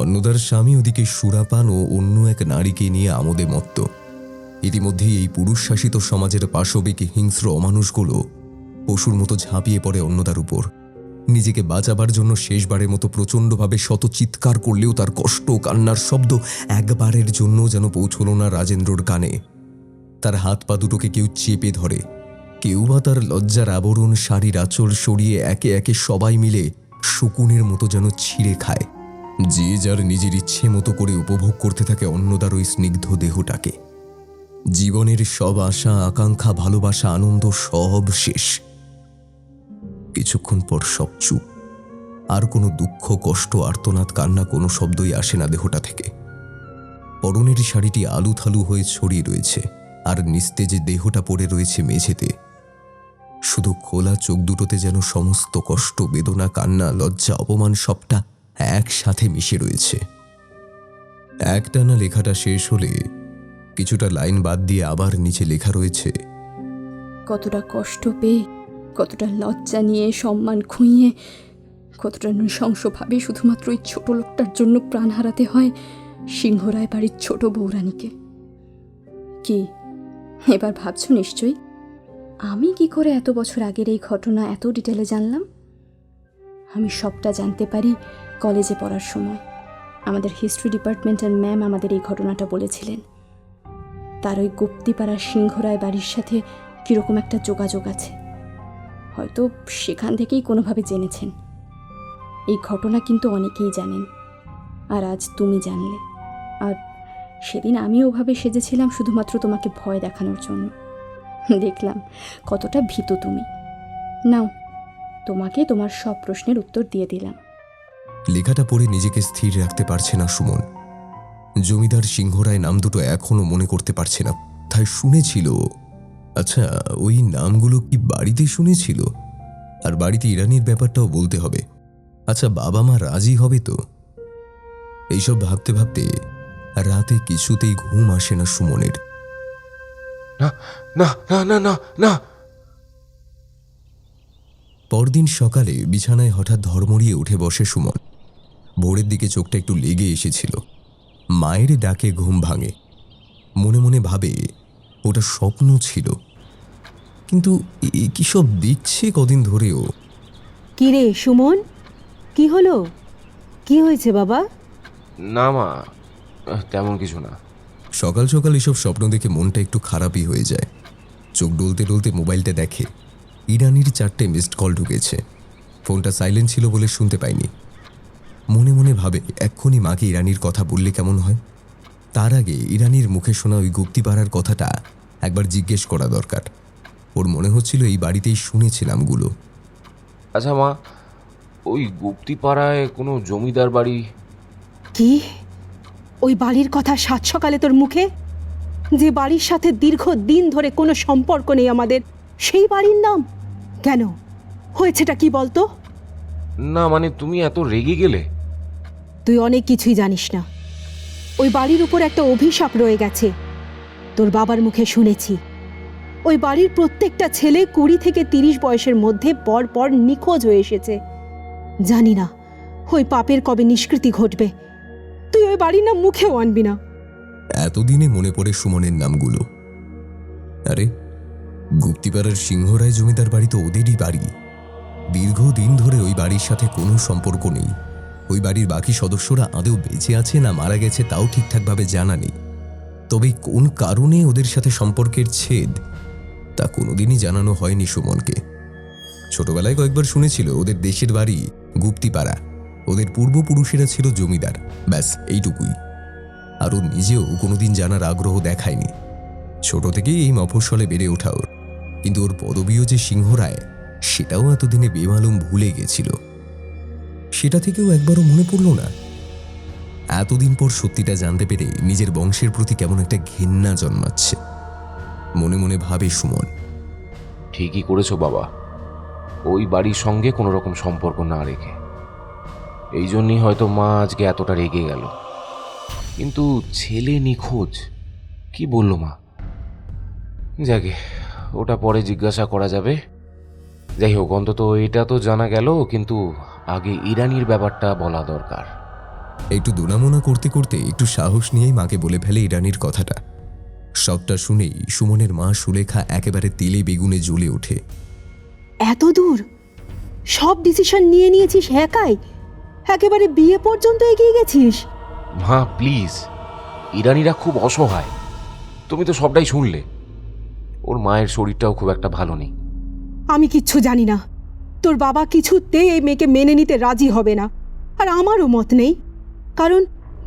অন্নদার স্বামী ওদিকে সুরাপান ও অন্য এক নারীকে নিয়ে আমোদে মত্ত। ইতিমধ্যেই এই পুরুষ শাসিত সমাজের পাশবিক হিংস্র অমানুষগুলো পশুর মতো ঝাঁপিয়ে পড়ে অন্নদার উপর। নিজেকে বাঁচাবার জন্য শেষবারের মতো প্রচণ্ডভাবে শত চিৎকার করলেও তার কষ্ট কান্নার শব্দ একবারের জন্য যেন পৌঁছল না রাজেন্দ্রর কানে। তার হাত পা দুটোকে কেউ চেপে ধরে, কেউ বা তার লজ্জার আবরণ শাড়ির আঁচল সরিয়ে একে একে সবাই মিলে শকুনের মতো যেন ছিঁড়ে খায়। যে যার নিজের ইচ্ছে মতো করে উপভোগ করতে থাকে অন্নদার ওই স্নিগ্ধ দেহটাকে। জীবনের সব আশা আকাঙ্ক্ষা ভালোবাসা আনন্দ সব শেষ। কিছুক্ষণ পর সব চুপ। আর কোনো দুঃখ কষ্ট আর্তনাদ কান্না কোনো শব্দই আসে না দেহটা থেকে। পরনের শাড়িটি আলু থালু হয়ে ছড়িয়ে রয়েছে, আর নিস্তেজে দেহটা পড়ে রয়েছে মেঝেতে। শুধু খোলা চোখ দুটোতে যেন সমস্ত কষ্ট বেদনা কান্না লজ্জা অপমান সবটা একসাথে মিশে রয়েছে। একটানা লেখাটা শেষ হলে কিছুটা লাইন বাদ দিয়ে আবার নিচে লেখা রয়েছে, কতটা কষ্ট পেয়ে, কতটা লজ্জা নিয়ে, সম্মান খুইয়ে, কতটা নৃশংসভাবে শুধুমাত্র ওই ছোট লোকটার জন্য প্রাণ হারাতে হয় সিংহরায় বাড়ির ছোট বৌরানীকে। কি এবার ভাবছো নিশ্চয়ই আমি কি করে এত বছর আগের এই ঘটনা এত ডিটেলে জানলাম? আমি সবটা জানতে পারি কলেজে পড়ার সময়। আমাদের হিস্ট্রি ডিপার্টমেন্টের ম্যাম আমাদের এই ঘটনাটা বলেছিলেন। তার ওই গুপ্তিপাড়ার সিংহরায় বাড়ির সাথে কীরকম একটা যোগাযোগ আছে, হয়তো সেখান থেকেই কোনোভাবে জেনেছেন। এই ঘটনা কিন্তু অনেকেই জানেন, আর আজ তুমি জানলে। আর সেদিন আমি ওভাবে সেজেছিলাম শুধুমাত্র তোমাকে ভয় দেখানোর জন্য। দেখলাম কতটা ভীত তুমি। নাও, তোমাকে তোমার সব প্রশ্নের উত্তর দিয়ে দিলাম। লেখাটা পড়ে নিজেকে স্থির রাখতে পারছে না সুমন। জমিদার সিংহরায় নাম দুটো এখনো মনে করতে পারছে না। তাই শুনেছিল। আচ্ছা, ওই নামগুলো কি বাড়িতে শুনেছিল? আর বাড়িতে ইরানির ব্যাপারটাও বলতে হবে। আচ্ছা, বাবা মা রাজি হবে তো? এইসব ভাবতে ভাবতে রাতে কিছুতেই ঘুম আসে না সুমনের। না না না না না না। পরদিন সকালে বিছানায় হঠাৎ ধর্মড়িয়ে উঠে বসে সুমন। ভোরের দিকে চোখটা একটু লেগে এসেছিল। মায়ের ডাকে ঘুম ভাঙে। মনে মনে ভাবে ওটা স্বপ্ন ছিল। কিন্তু কি সব দেখছে কদিন ধরেও। কি রে সুমন, কি হলো? কি হয়েছে বাবা? না মা, তেমন কিছু না। সকাল সকাল এসব স্বপ্ন দেখে মনটা একটু খারাপই হয়ে যায়। চোখ ডলতে ডলতে মোবাইলটা দেখে। ইরানির 4টে মিসড কল ঢুকেছে। ফোনটা সাইলেন্ট ছিল বলে শুনতে পাইনি। মনে মনে ভাবে এক্ষুনি মাকে ইরানির কথা বললে কেমন হয়। তার আগে ইরানির মুখে শোনা ওই গুপ্তিপাড়ার কথাটা একবার জিজ্ঞেস করা দরকার। ওর মনে হচ্ছিল এই বাড়িতেই শুনেছে নামগুলো। আচ্ছা মা, ওই গুপ্তিপাড়ায় কোনো জমিদার বাড়ি? কি? ওই বাড়ির কথা সাত সকালে তোর মুখে? যে বাড়ির সাথে দীর্ঘদিন ধরে কোনো সম্পর্ক নেই আমাদের, সেই বাড়ির নাম? কেন, হয়েছেটা কি বলতো? না মানে তুমি এত রেগে গেলে? তুই অনেক কিছুই জানিস না। ওই বাড়ির উপর একটা অভিশাপ রয়ে গেছে, তোর বাবার মুখে শুনেছি। ওই বাড়ির প্রত্যেকটা ছেলে 20 থেকে 30 বয়সের মধ্যে পর পর নিখোঁজ হয়ে এসেছে। জানি না ওই পাপের কবে নিষ্কৃতি ঘটবে। তুই ওই বাড়ির নাম মুখেও আনবি না। এতদিনে মনে পড়ে সুমনের নামগুলো। আরে, গুপ্তিপাড়ার সিংহরায় জমিদার বাড়ি তো ওদেরই বাড়ি। দীর্ঘদিন ধরে ওই বাড়ির সাথে কোনো সম্পর্ক নেই। ওই বাড়ির বাকি সদস্যরা আদৌ বেঁচে আছে না মারা গেছে তাও ঠিকঠাকভাবে জানা নেই। তবে কোন কারণে ওদের সাথে সম্পর্কের ছেদ তা কোনোদিনই জানানো হয়নি সুমনকে। ছোটবেলায় কয়েকবার শুনেছিল ওদের দেশের বাড়ি গুপ্তিপাড়া, ওদের পূর্বপুরুষেরা ছিল জমিদার, ব্যাস এইটুকুই। আর ও নিজেও কোনোদিন জানার আগ্রহ দেখায়নি। ছোট থেকেই এই মফস্বলে বেড়ে ওঠা ওর। কিন্তু ওর পদবীও যে সিংহরায় সেটাও এতদিনে বেমালুম ভুলে গেছিল। সেটা থেকেও একবারও মনে পড়ল না। এতদিন পর সত্যিটা জানতে পেরে নিজের বংশের প্রতি কেমন একটা ঘৃণা জন্মাচ্ছে। মনে মনে ভাবে সুমন। ঠিকই করেছো বাবা, ওই বাড়ির সঙ্গে কোনো রকম সম্পর্ক না রেখে। এই জন্যই হয়তো মা আজকে এতটা রেগে গেল। কিন্তু ছেলে নিখোঁজ কি বললো মা? যাকে, ওটা পরে জিজ্ঞাসা করা যাবে। যাই হোক, অন্তত এটা তো জানা গেল। কিন্তু আগে ইরানির ব্যাপারটা বলা দরকার। একটু দুনামোনা করতে করতে একটু সাহস নিয়েই মাকে বলে ফেলে ইরানির কথাটা। সবটা শুনেই সুমনের মা সুলেখা একেবারে তেলে বেগুনে জ্বলে ওঠে। এত দূর সব ডিসিশন নিয়ে নিয়েছিস একাই? একেবারে বিয়ে পর্যন্ত এগিয়ে গেছিস? মা প্লিজ, ইরানিরা খুব অসহায়। তুমি তো সবটাই শুনলে। ওর মায়ের শরীরটাও খুব একটা ভালো নেই। আমি কিচ্ছু জানি না। তোর বাবা কিছুতেই এই মেয়েকে মেনে নিতে রাজি হবে না। আর আমারও মত নেই, কারণ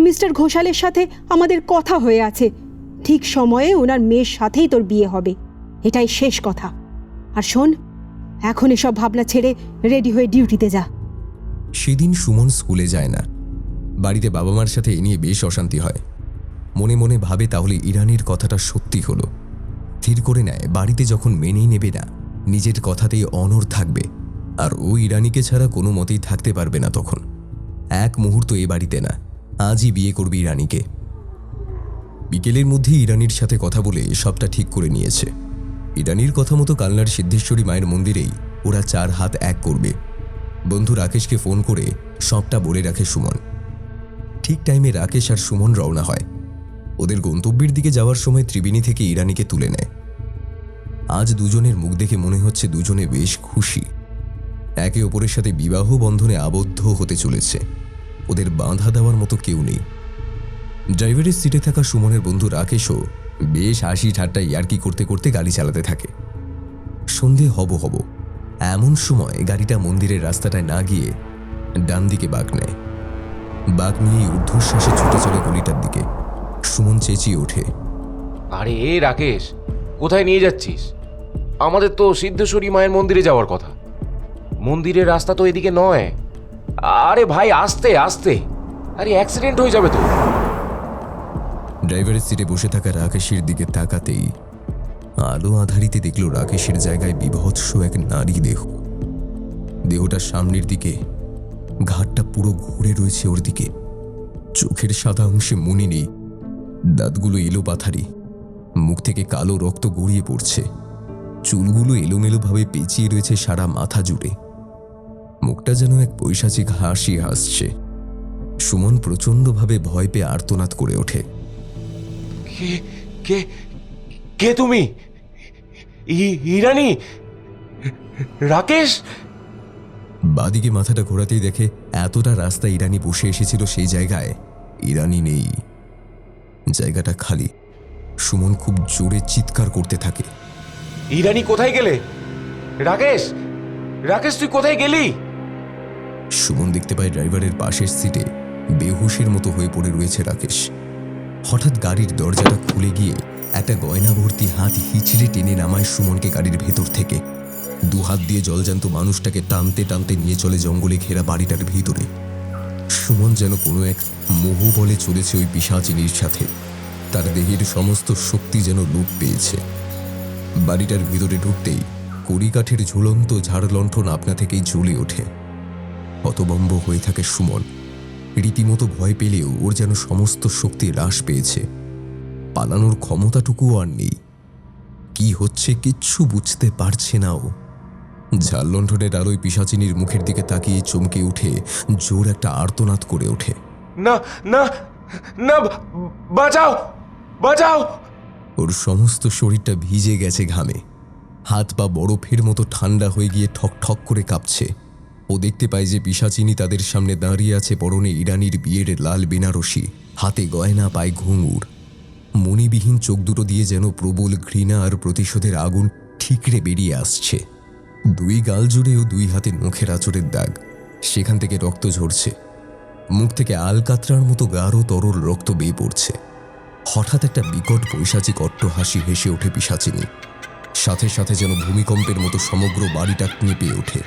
মিস্টার ঘোষালের সাথে আমাদের কথা হয়ে আছে। ঠিক সময়ে ওনার মেয়ের সাথেই তোর বিয়ে হবে, এটাই শেষ কথা। আর শোন, এখন এসব ভাবনা ছেড়ে রেডি হয়ে ডিউটিতে যা। সেদিন সুমন স্কুলে যায় না। বাড়িতে বাবা মার সাথে এ নিয়ে বেশ অশান্তি হয়। মনে মনে ভাবে তাহলে ইরানির কথাটা সত্যি হলো। স্থির করে নেয় বাড়িতে যখন মেনেই নেবে না, নিজের কথাতেই অনড় থাকবে। আর ও ইরানিকে ছাড়া কোনো মতেই থাকতে পারবে না তখন। এক মুহূর্ত এ বাড়িতে না, আজই বিয়ে করবে ইরানিকে। বিকেলের মধ্যেই ইরানির সাথে কথা বলে সবটা ঠিক করে নিয়েছে। ইরানির কথা মতো কালনার সিদ্ধেশ্বরী মায়ের মন্দিরেই ওরা 4 হাত এক করবে। বন্ধু রাকেশকে ফোন করে সবটা বলে রাখে সুমন। ঠিক টাইমে রাকেশ আর সুমন রওনা হয়। ওদের গন্তব্যের দিকে যাওয়ার সময় ত্রিবেণী থেকে ইরানিকে তুলে নেয়। আজ দুজনের মুখ দেখে মনে হচ্ছে দুজনে বেশ খুশি। একে অপরের সাথে বিবাহ বন্ধনে আবদ্ধ হতে চলেছে। ওদের বাঁধা দেওয়ার মতো কেউ নেই। ড্রাইভারের সিটে থাকা সুমনের বন্ধু রাকেশও বেশ হাসি ঠাট্টা ইয়ার্কি করতে করতে গাড়ি চালাতে থাকে। সন্ধে হব এমন সময় গাড়িটা মন্দিরের রাস্তাটায় না গিয়ে ডান দিকে বাঁক নেয়। বাঁক নিয়ে ঊর্ধ্বশ্বাসে ছুটে চলে গলিটার দিকে। সুমন চেঁচিয়ে ওঠে, আরে রাকেশ, কোথায় নিয়ে যাচ্ছিস? আমাদের তো সিদ্ধেশ্বরী মায়ের মন্দিরে যাওয়ার কথা। মন্দিরের রাস্তা তো এদিকে নয়। আরে ভাই, আস্তে আস্তে, আরে অ্যাক্সিডেন্ট হয়ে যাবে তো। ড্রাইভারের সিটে বসে থাকা রাকেশের দিকে তাকাতেই আলো আধারিতে দেখল রাকেশের জায়গায় বিভৎস এক নারী দেহ। দেহটার সামনের দিকে, ঘাটটা পুরো ঘুরে রয়েছে ওর দিকে। চোখের সাদা অংশে মনি নেই, দাঁতগুলো এলো পাথারি, মুখ থেকে কালো রক্ত গড়িয়ে পড়ছে, চুলগুলো এলোমেলোভাবে পেঁচিয়ে রয়েছে সারা মাথা জুড়ে। মুখটা যেন এক পৈশাচিক হাসি হাসছে। সুমন প্রচণ্ডভাবে ভয় পেয়ে আর্তনাদ করে ওঠে। কে কে কে তুমি? ইরানি? রাকেশ? বাদিকে মাথাটা ঘোরাতেই দেখে এতটা রাস্তা ইরানি বসে এসেছিল সেই জায়গায় ইরানি নেই, জায়গাটা খালি। সুমন খুব জোরে চিৎকার করতে থাকে। ইরানি কোথায় গেলে? রাকেশ, রাকেশ তুই কোথায় গেলি? সুমন দেখতে পায় ড্রাইভারের পাশের সিটে বেহুশের মতো হয়ে পড়ে রয়েছে রাকেশ। হঠাৎ গাড়ির দরজাটা খুলে গিয়ে একটা গয়না ভর্তি হাত হিচড়ে টেনে নামায় সুমনকে গাড়ির ভেতর থেকে। দু হাত দিয়ে জলজ্যান্ত মানুষটাকে টানতে টানতে নিয়ে চলে জঙ্গলে ঘেরা বাড়িটার ভিতরে। সুমন যেন কোনো এক মোহ বলে চলেছে ওই পিশাচিনীর সাথে। তার দেহের সমস্ত শক্তি যেন লোপ পেয়েছে। বাড়িটার ভিতরে ঢুকতেই কড়িকাঠের ঝুলন্ত ঝাড়লণ্ঠন আপনা থেকেই জ্বলে ওঠে। হতভম্ব হয়ে থাকে সুমন। রীতিমতো ভয় পেলেও ওর যেন সমস্ত শক্তি হ্রাস পেয়েছে। পালানোর ক্ষমতাটুকুও আর নেই। কি হচ্ছে কিচ্ছু বুঝতে পারছে না ও। ঝাড়লণ্ঠনের আলোয় পিশাচিনীর মুখের দিকে তাকিয়ে চমকে উঠে জোর একটা আর্তনাদ করে ওঠে। না না না, বাঁচাও বাঁচাও! ওর সমস্ত শরীরটা ভিজে গেছে ঘামে। হাত পা বরফের মতো ঠান্ডা হয়ে গিয়ে ঠক ঠক করে কাঁপছে। ও দেখতে পায় যে পিশাচিনী তাদের সামনে দাঁড়িয়ে আছে, পরনে ইরানির বিয়ের লাল বেনারসি, হাতে গয়না, পায় ঘুঙুর। মণিবিহীন চোখ দুটো দিয়ে যেন প্রবল ঘৃণা আর প্রতিশোধের আগুন ঠিকরে বেরিয়ে আসছে। দুই গাল জুড়ে ও দুই হাতে নখের আঁচড়ের দাগ, সেখান থেকে রক্ত ঝরছে। মুখ থেকে আলকাতরার মতো গাঢ় তরল রক্ত বেয়ে পড়ছে। হঠাৎ একটা বিকট পৈশাচিক অট্টহাসি হেসে ওঠে পিশাচিনী। সাথে সাথে যেন ভূমিকম্পের মতো সমগ্র বাড়িটা কেঁপে ওঠে।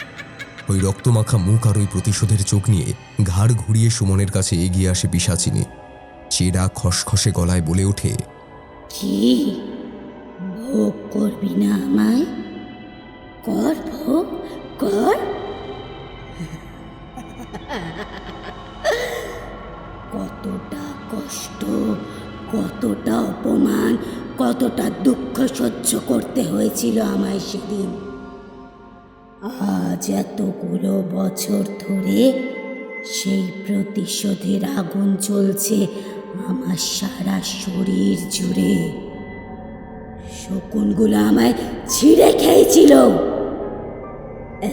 ওই রক্তমাখা মুখ আর ওই প্রতিশোধের চোখ নিয়ে ঘাড় ঘুরিয়ে সুমনের কাছে এগিয়ে আসে পিশাচিনী। চেরা খসখসে গলায় বলে ওঠে, কি ভোগ করবি না আমায়? কর ভোগ কর। কতটা কষ্ট, কতটা অপমান, কতটা দুঃখ সহ্য করতে হয়েছিল আমায় সেদিন। আজ এতগুলো বছর ধরে সেই প্রতিশোধের আগুন জ্বলছে আমার সারা শরীর জুড়ে। শকুনগুলো আমায় ছিঁড়ে খেয়েছিল।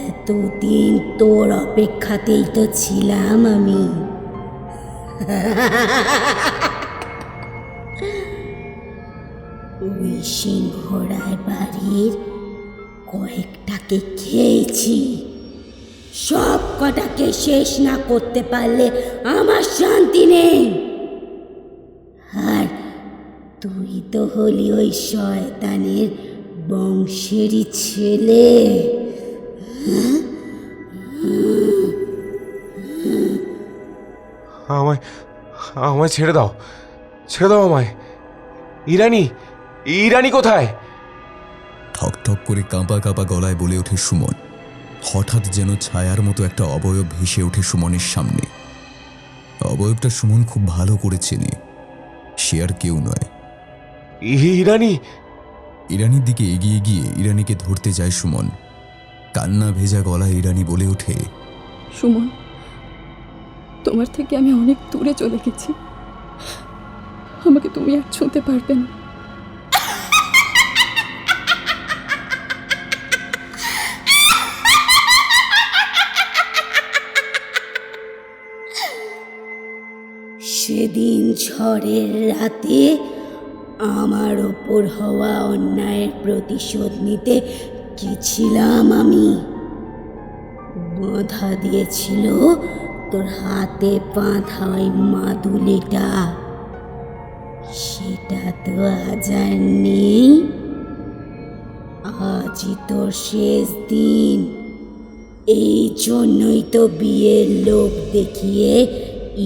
এতদিন তোর অপেক্ষাতেই তো ছিলাম আমি। ওই সিংহরায় বাড়ির কয়েকটাকে খেয়েছি। সব কটাকে শেষ না করতে পারলে আমার শান্তি নেই। আর তুই তো হলি ওই শয়তানের বংশেরই ছেলে। আমায় আমায় ছেড়ে দাও, ছেড়ে দাও আমায়। ইরানি, ইরানি কোথায়? ঠক ঠক করে কাঁপা কাঁপা গলায় বলে ওঠে সুমন। হঠাৎ যেন ছায়ার মতো একটা অবয়ব ভেসে ওঠে সুমনের সামনে। অবয়বটা সুমন খুব ভালো করে চেনে। সে আর কেউ নয়, ইরানি। ইরানির দিকে এগিয়ে গিয়ে ইরানিকে ধরতে যায় সুমন। কান্না ভেজা গলায় ইরানি বলে ওঠে, সুমন, তোমার থেকে আমি অনেক দূরে চলে গেছি। আমাকে তুমি আর ছুঁতে পারবে না। সেদিন ঝড়ের রাতে আমার ওপর হওয়া অন্যায়ের প্রতিশোধ নিতে গেছিলাম আমি। বাঁধা দিয়েছিল তোর হাতে বাঁধা ওই মাদুলিটা। সেটা তো আজ আর নেই। আজই তোর শেষ দিন। এই জন্যই তো বিয়ের লোক দেখিয়ে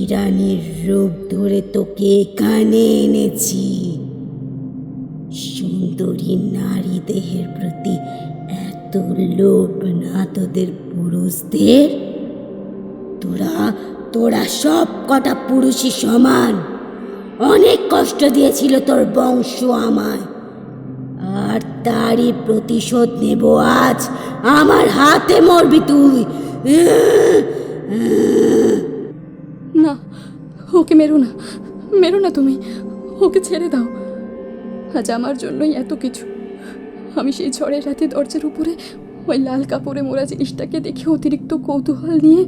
ইরানির রূপ ধরে তোকে এখানে এনেছি। সুন্দরী নারী দেহের প্রতি এত লোভ না তোদের পুরুষদের? তোরা সব কটা পুরুষই সমান। অনেক কষ্ট দিয়েছিল তোর বংশ আমায়, আর তারই প্রতিশোধ নেব আজ। আমার হাতে মরবি তুই। না, ওকে মেরো না, মেরো না তুমি, ওকে ছেড়ে দাও। আজ আমার জন্যই এত কিছু। আমি সেই ঝড়ের রাতে দরজার উপরে ওই লাল কাপড়ে মোড়া জিনিসটাকে দেখে অতিরিক্ত কৌতূহল নিয়ে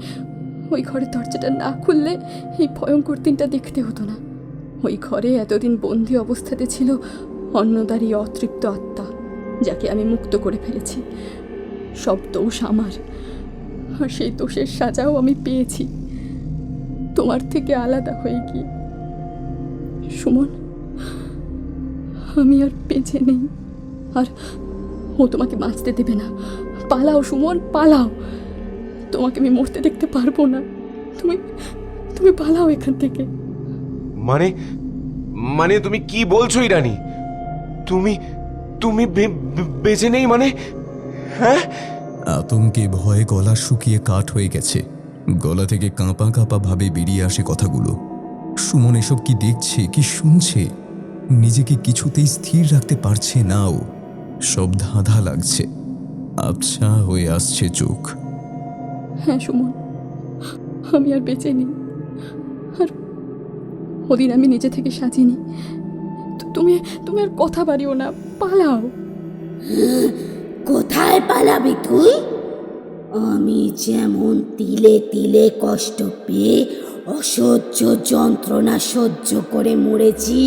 ওই ঘরের দরজাটা না খুললে এই ভয়ঙ্কর দিনটা দেখতে হতো না। ওই ঘরে এতদিন বন্দি অবস্থাতে ছিল অন্নদারী অতৃপ্ত আত্মা, যাকে আমি মুক্ত করে ফেলেছি। সব দোষ আমার, আর সেই দোষের সাজাও আমি পেয়েছি তোমার থেকে আলাদা হয়ে গিয়ে। সুমন, আমি আর বেঁচে নেই, আর ও তোমাকে বাঁচতে দেবে না। পালাও সুমন, পালাও। তোমাকে আমি মরতে দেখতে পারবো না। তুমি পালাও এখান থেকে। মানে তুমি কি বলছো ইরানি? তুমি বেঁচে নেই মানে? হ্যাঁ? আতঙ্কে ভয়ে গলা শুকিয়ে কাঠ হয়ে গেছে। গলা থেকে কাঁপা কাঁপা ভাবে বেরিয়ে আসে কথাগুলো। সুমন এসব কি দেখছে, কি শুনছে? নিজেকে কিছুতেই স্থির রাখতে পারছে না ও। সব ধাঁধা লাগছে, আবছা হয়ে আসছে চোখ। হ্যাঁ সুমন, আমি আর বেঁচে নেই, আর ওদিন আমি নিজে থেকে সাজিনি। তুমি আর কথা বাড়িও না, পালাও। কোথায় পালাবি তুই? আমি যেমন তিলে তিলে কষ্ট পেয়ে অসহ্য যন্ত্রণা সহ্য করে মরেছি,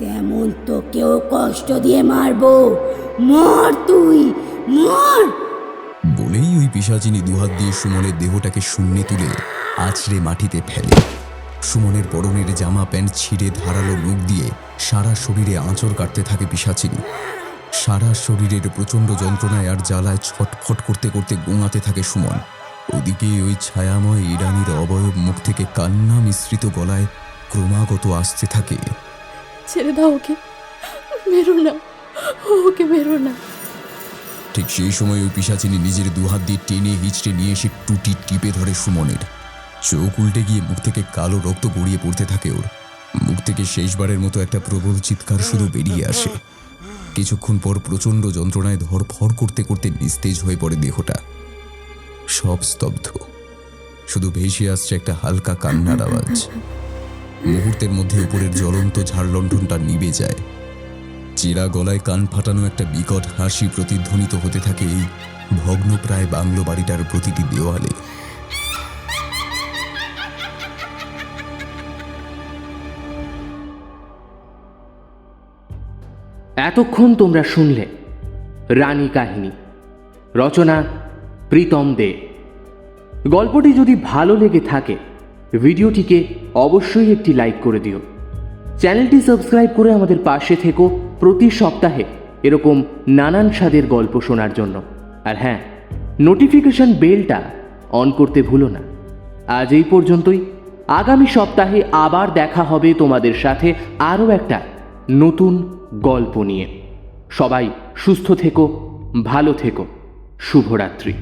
তেমন তোকেও কষ্ট দিয়ে মারবো। মর তুই, মর। বলেই ওই পিশাচিনী দুহাত দিয়ে সুমনের দেহটাকে শূন্যে তুলে আছড়ে মাটিতে ফেলে। সুমনের পরনের জামা প্যান্ট ছিঁড়ে ধারালো নখ দিয়ে সারা শরীরে আঁচড় কাটতে থাকে পিশাচিনী। সারা শরীরের প্রচণ্ড যন্ত্রণায় আর জ্বালায় ছটফট করতে করতে গোঙাতে থাকে সুমন। ওদিকে ওই ছায়াময় ইরানির অবয়ব মুখ থেকে কান্না মিশ্রিত গলায় ক্রমাগত আসতে থাকে, ছেড়ে দাও ওকে, মেরো না, ওকে মেরো না। ঠিক সেই সময় ওই পিশাচিনী নিজের দুহাত দিয়ে টেনে হিচড়ে নিয়ে এসে টুটি টিপে ধরে সুমনের। চোখ উল্টে গিয়ে মুখ থেকে কালো রক্ত গড়িয়ে পড়তে থাকে ওর। মুখ থেকে শেষবারের মতো একটা প্রবল চিৎকার শুধু বেরিয়ে আসে। কিছুক্ষণ পর প্রচণ্ড যন্ত্রণায় ধরফড় করতে করতে নিস্তেজ হয়ে পড়ে দেহটা। সব স্তব্ধ, শুধু ভেসে আসছে একটা হালকা কান্নার আওয়াজ। মুহূর্তের মধ্যে উপরের জ্বলন্ত ঝাড়লণ্ঠনটা নিভে যায়। চেরা গলায় কান ফাটানো একটা বিকট হাসি প্রতিধ্বনিত হতে থাকে এই ভগ্নপ্রায় বাংলো বাড়িটার প্রতিটি দেওয়ালে। এতক্ষণ তোমরা শুনলে রানী কাহিনী, রচনা প্রীতম দে। গল্পটি যদি ভালো লেগে থাকে ভিডিওটিকে অবশ্যই একটি লাইক করে দিও। চ্যানেলটি সাবস্ক্রাইব করে আমাদের পাশে থেকো প্রতি সপ্তাহে এরকম নানান স্বাদের গল্প শোনার জন্য। আর হ্যাঁ, নোটিফিকেশন বেলটা অন করতে ভুলো না। আজ এই পর্যন্তই। আগামী সপ্তাহে আবার দেখা হবে তোমাদের সাথে আরও একটা নতুন গল্প নিয়ে। সবাই সুস্থ থেকো, ভালো থেকো। শুভরাত্রি।